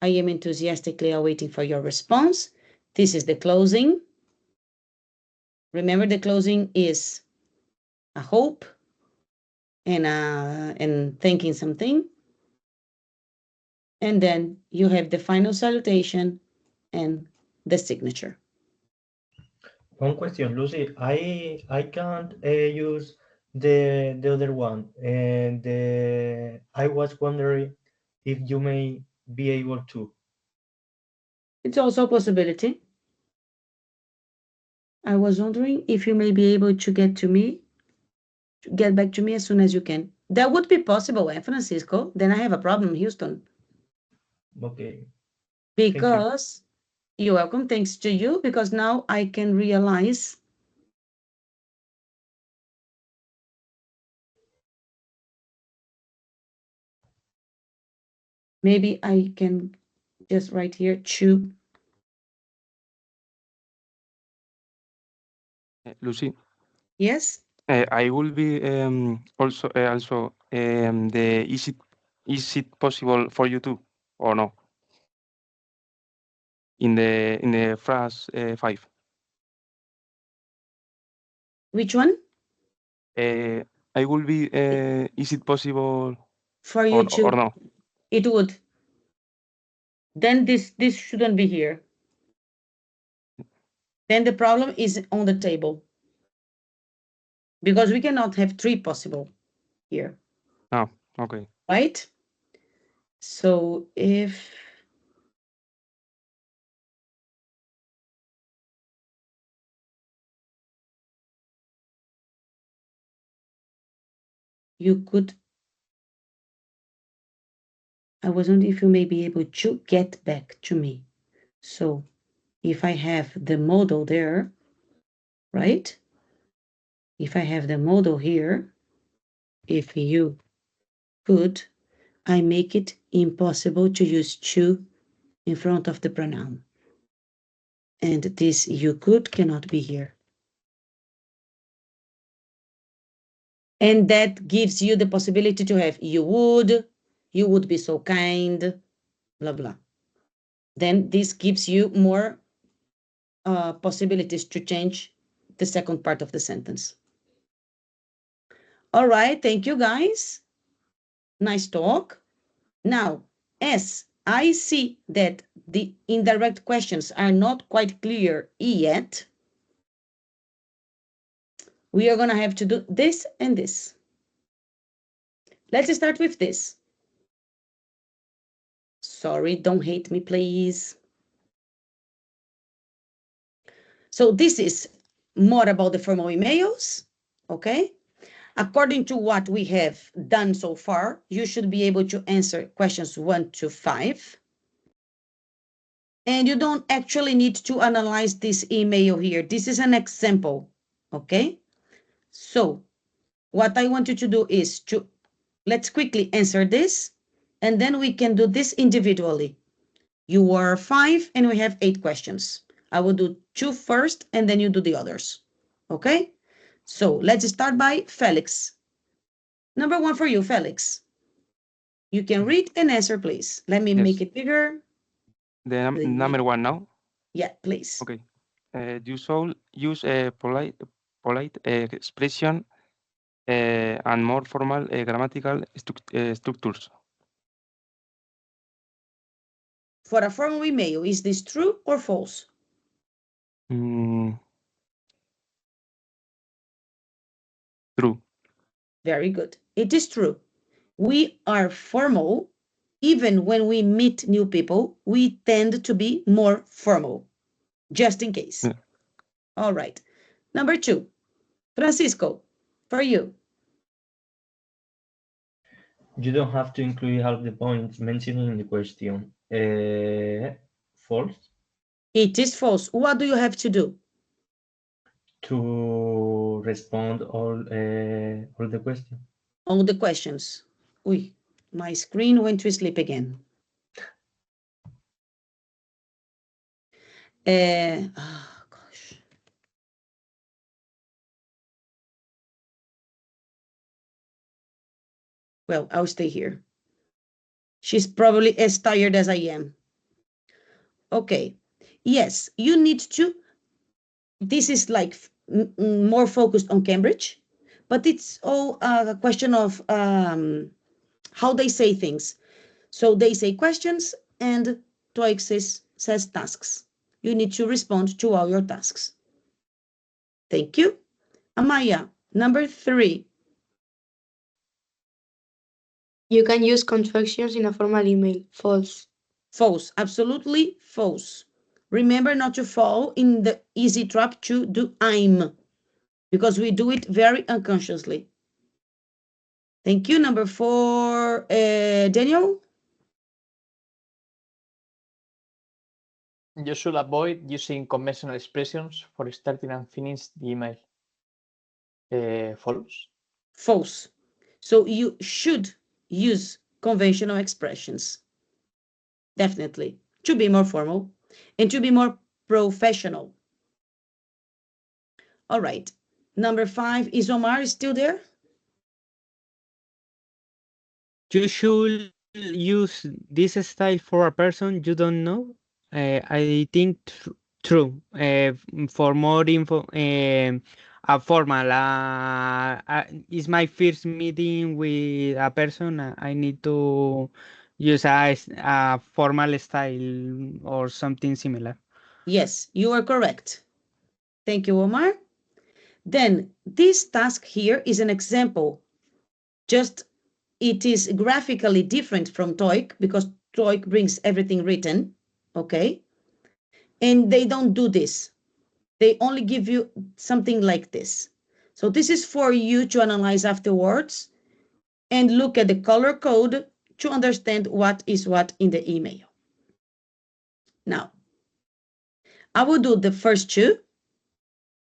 I am enthusiastically awaiting for your response. This is the closing. Remember, the closing is a hope, and thanking something. And then you have the final salutation and the signature. One question, Lucy. I can't use the other one, and I was wondering if you may be able to. It's also a possibility. I was wondering if you may be able to get back to me as soon as you can. That would be possible, Francisco. Then I have a problem, Houston. Okay. Because you're welcome. Thanks to you, because now I can realize maybe I can just write here to. Lucy, Yes. I will be also the is it possible for you too or no? In the phrase 5. Which one? I will be. Is it possible For you or to. no? It would. Then this shouldn't be here. Then the problem is on the table. Because we cannot have 3 possible here. Ah, okay. Right? So if you could, I was wondering if you may be able to get back to me. So if I have the model there, right? If I have the model here, if you could, I make it impossible to use to in front of the pronoun. And this you could cannot be here. And that gives you the possibility to have you would be so kind, blah, blah. Then this gives you more possibilities to change the second part of the sentence. All right, thank you guys. Nice talk. Now, as I see that the indirect questions are not quite clear yet, we are going to have to do this and this. Let's start with this. Sorry, don't hate me, please. So this is more about the formal emails, okay? According to what we have done so far, you should be able to answer questions 1 to 5. And you don't actually need to analyze this email here. This is an example, okay? So what I want you to do is let's quickly answer this, and then we can do this individually. You are 5 and we have 8 questions. I will do 2 first and then you do the others, okay? So let's start by Felix. Number 1 for you, Felix. You can read and answer, please. Let me make it bigger. The number 1 now. Yeah, please. Okay. You should use a polite expression and more formal grammatical structures. For a formal email, is this true or false? True. Very good. It is true. We are formal. Even when we meet new people, we tend to be more formal, just in case. Yeah. All right. Number 2, Francisco, for you. You don't have to include all the points mentioned in the question. False. It is false. What do you have to do? To respond all the questions. All the questions. Uy, my screen went to sleep again. Oh, gosh. Well, I'll stay here. She's probably as tired as I am. Okay. Yes, you need to. This is like more focused on Cambridge, but it's all a question of how they say things. So they say questions and TOEIC says tasks. You need to respond to all your tasks. Thank you. Amaya, number 3. You can use contractions in a formal email. False. False, absolutely false. Remember not to fall in the easy trap to do I'm, because we do it very unconsciously. Thank you. Number 4, Daniel. You should avoid using conventional expressions for starting and finishing the email. False. False. So you should use conventional expressions. Definitely. To be more formal and to be more professional. All right. Number 5, is Omar still there? You should use this style for a person you don't know. I think true. For more info, a formal. Is my first meeting with a person. I need to use a formal style or something similar. Yes, you are correct. Thank you, Omar. Then this task here is an example. Just it is graphically different from TOEIC because TOEIC brings everything written, okay? And they don't do this. They only give you something like this. So this is for you to analyze afterwards and look at the color code to understand what is what in the email. Now, I will do the first 2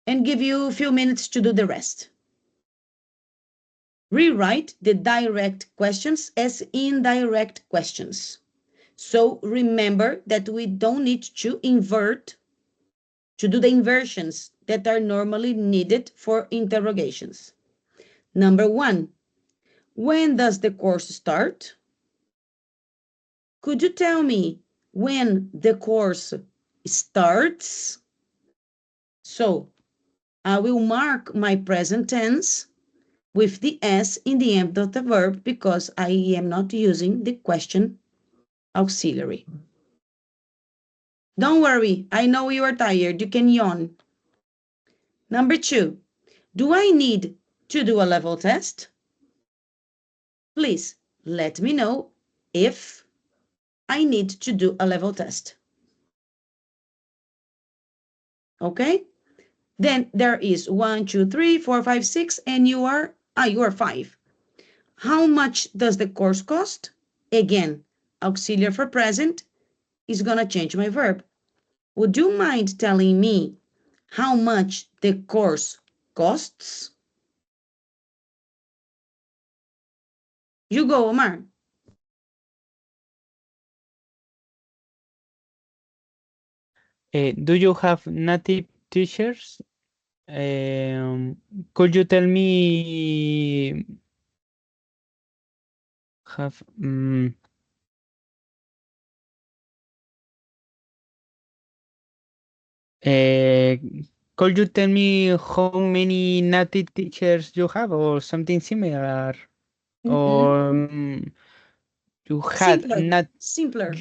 and give you a few minutes to do the rest. Rewrite the direct questions as indirect questions. So remember that we don't need to do the inversions that are normally needed for interrogations. Number 1, when does the course start? Could you tell me when the course starts? So I will mark my present tense with the S in the end of the verb because I am not using the question auxiliary. Don't worry, I know you are tired, you can yawn. Number 2, do I need to do a level test? Please let me know if I need to do a level test. Okay? Then there is 1, 2, 3, 4, 5, 6, and you are 5. How much does the course cost? Again, auxiliary for present is gonna change my verb. Would you mind telling me how much the course costs? You go, Omar. Do you have native teachers? Um, could you tell me have uh, could you tell me how many native teachers you have or something similar? Or you had not Simpler.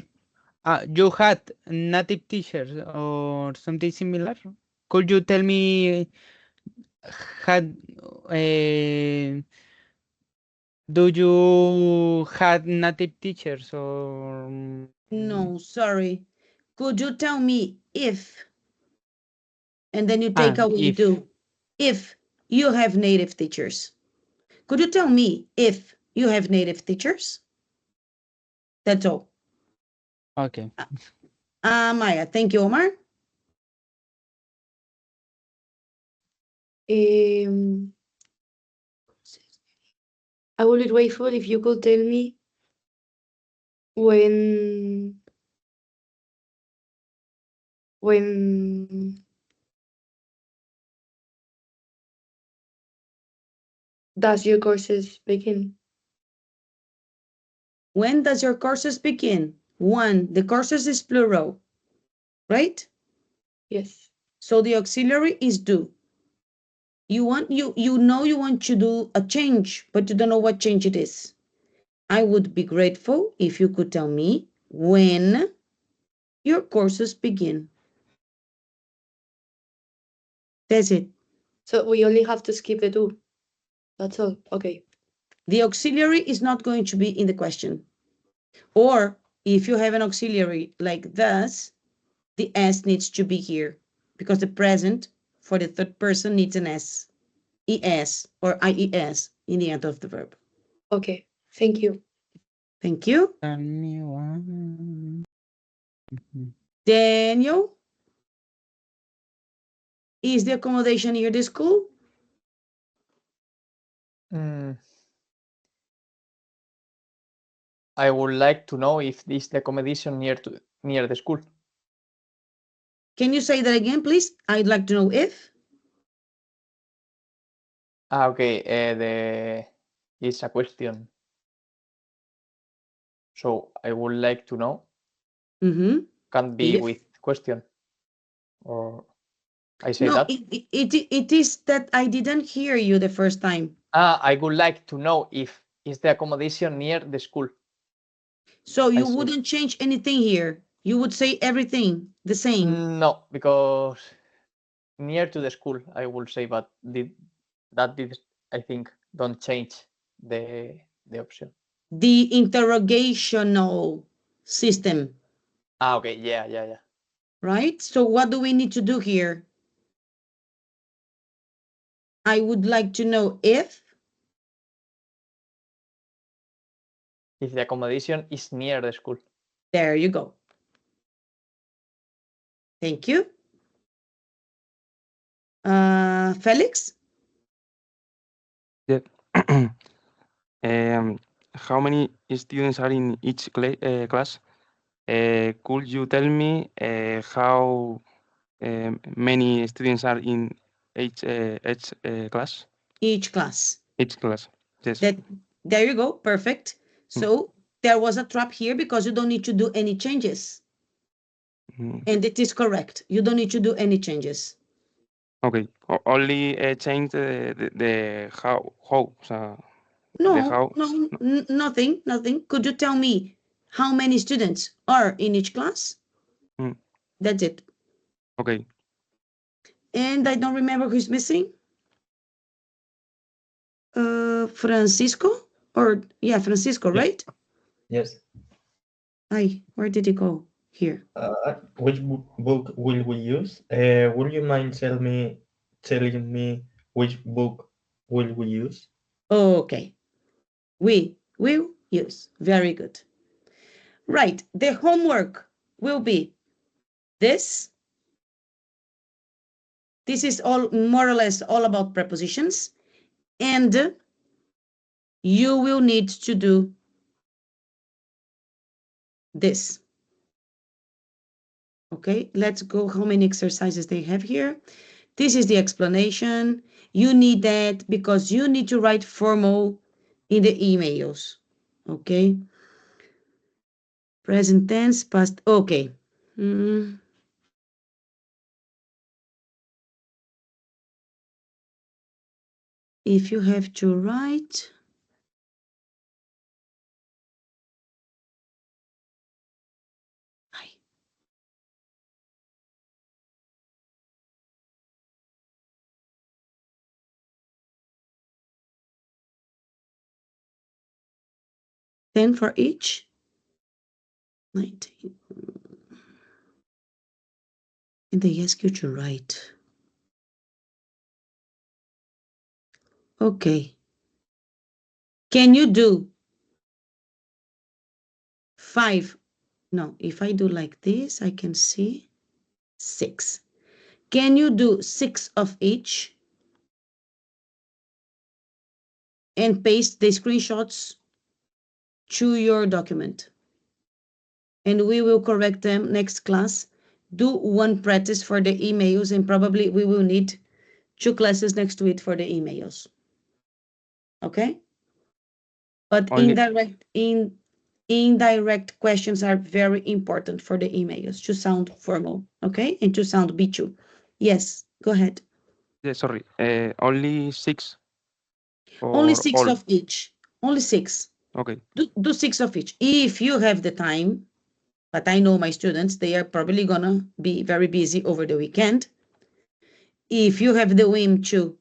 you had native teachers or something similar? Could you tell me had do you had native teachers or No, sorry. Could you tell me if, and then you take away if do, if you have native teachers? Could you tell me if you have native teachers? That's all. okay. Maya, thank you, Omar. I would be grateful if you could tell me when does your courses begin? When does your courses begin? 1, the courses is plural, right? Yes. So the auxiliary is do. You want to do a change, but you don't know what change it is. I would be grateful if you could tell me when your courses begin. That's it. So we only have to skip the two. That's all. Okay. The auxiliary is not going to be in the question. Or if you have an auxiliary like this, the S needs to be here because the present for the third person needs an S, ES or IES in the end of the verb. Okay. Thank you. Thank you. Tell me one. Daniel, is the accommodation near the school? I would like to know if this the accommodation near the school. Can you say that again, please? I'd like to know if. Okay, it's a question. So I would like to know. Can't be with question. Or I say No, that. it is that I didn't hear you the first time. I would like to know if is the accommodation near the school. So you wouldn't change anything here. You would say everything the same. No, because near to the school, I will say, but I think don't change the option. The interrogational system. Okay, yeah. Right? So what do we need to do here? I would like to know if the accommodation is near the school. There you go. Thank you. Felix? Yeah. How many students are in each class? Could you tell me how many students are in each class? Each class. Each class, yes. There you go, perfect. So there was a trap here because you don't need to do any changes. And it is correct. You don't need to do any changes. Okay, only change the how. No, nothing. Could you tell me how many students are in each class? That's it. Okay. And I don't remember who's missing. Francisco? Francisco, right? Yes. Hi, where did he go? Here. Which book will we use? Would you mind telling me which book will we use? Okay. We will use. Very good. Right. The homework will be this. This is all more or less all about prepositions. And you will need to do this. Okay, let's go how many exercises they have here. This is the explanation. You need that because you need to write formal in the emails. Okay. Present tense, past. Okay. If you have to write. Ten for each. 19. And they ask you to write. Okay. Can you do 5? No, if I do like this, I can see 6. Can you do 6 of each? And paste the screenshots to your document. And we will correct them next class. Do one practice for the emails, and probably we will need 2 classes next to it for the emails. Okay? But indirect questions are very important for the emails to sound formal, okay? And to sound B2. Yes, go ahead. Yeah, sorry. Only 6 Only or 6 all? of each. Only 6. Okay. Do 6 of each. If you have the time, but I know my students, they are probably gonna be very busy over the weekend. If you have the whim to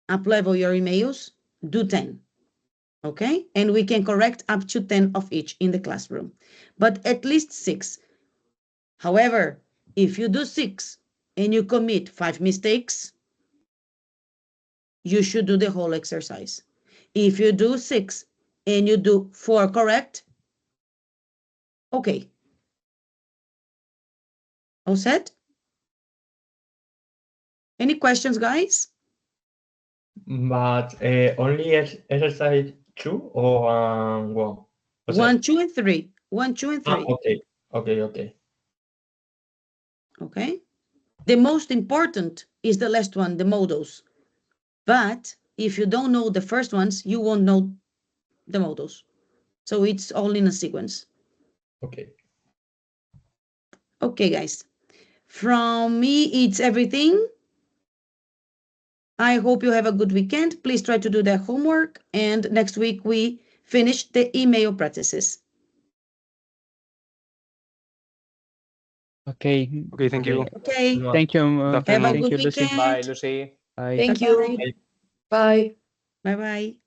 up-level your emails, do 10. Okay? And we can correct up to 10 of each in the classroom, but at least 6. However, if you do 6 and you commit 5 mistakes, you should do the whole exercise. If you do 6 and you do 4 correct, okay. All set? Any questions, guys? But only exercise 2 or 1? 1, 2, and 3. 1, 2, and 3. Okay. Okay? The most important is the last one, the modals. But if you don't know the first ones, you won't know the modals. So it's all in a sequence. Okay. Okay, guys. From me, it's everything. I hope you have a good weekend. Please try to do the homework. And next week, we finish the email practices. Okay. Okay, thank you. Okay. No. Thank you. Good Have a afternoon. Thank good you, Lucy. weekend. Bye, Lucy. Bye. Thank Bye-bye. you. Bye. Bye-bye.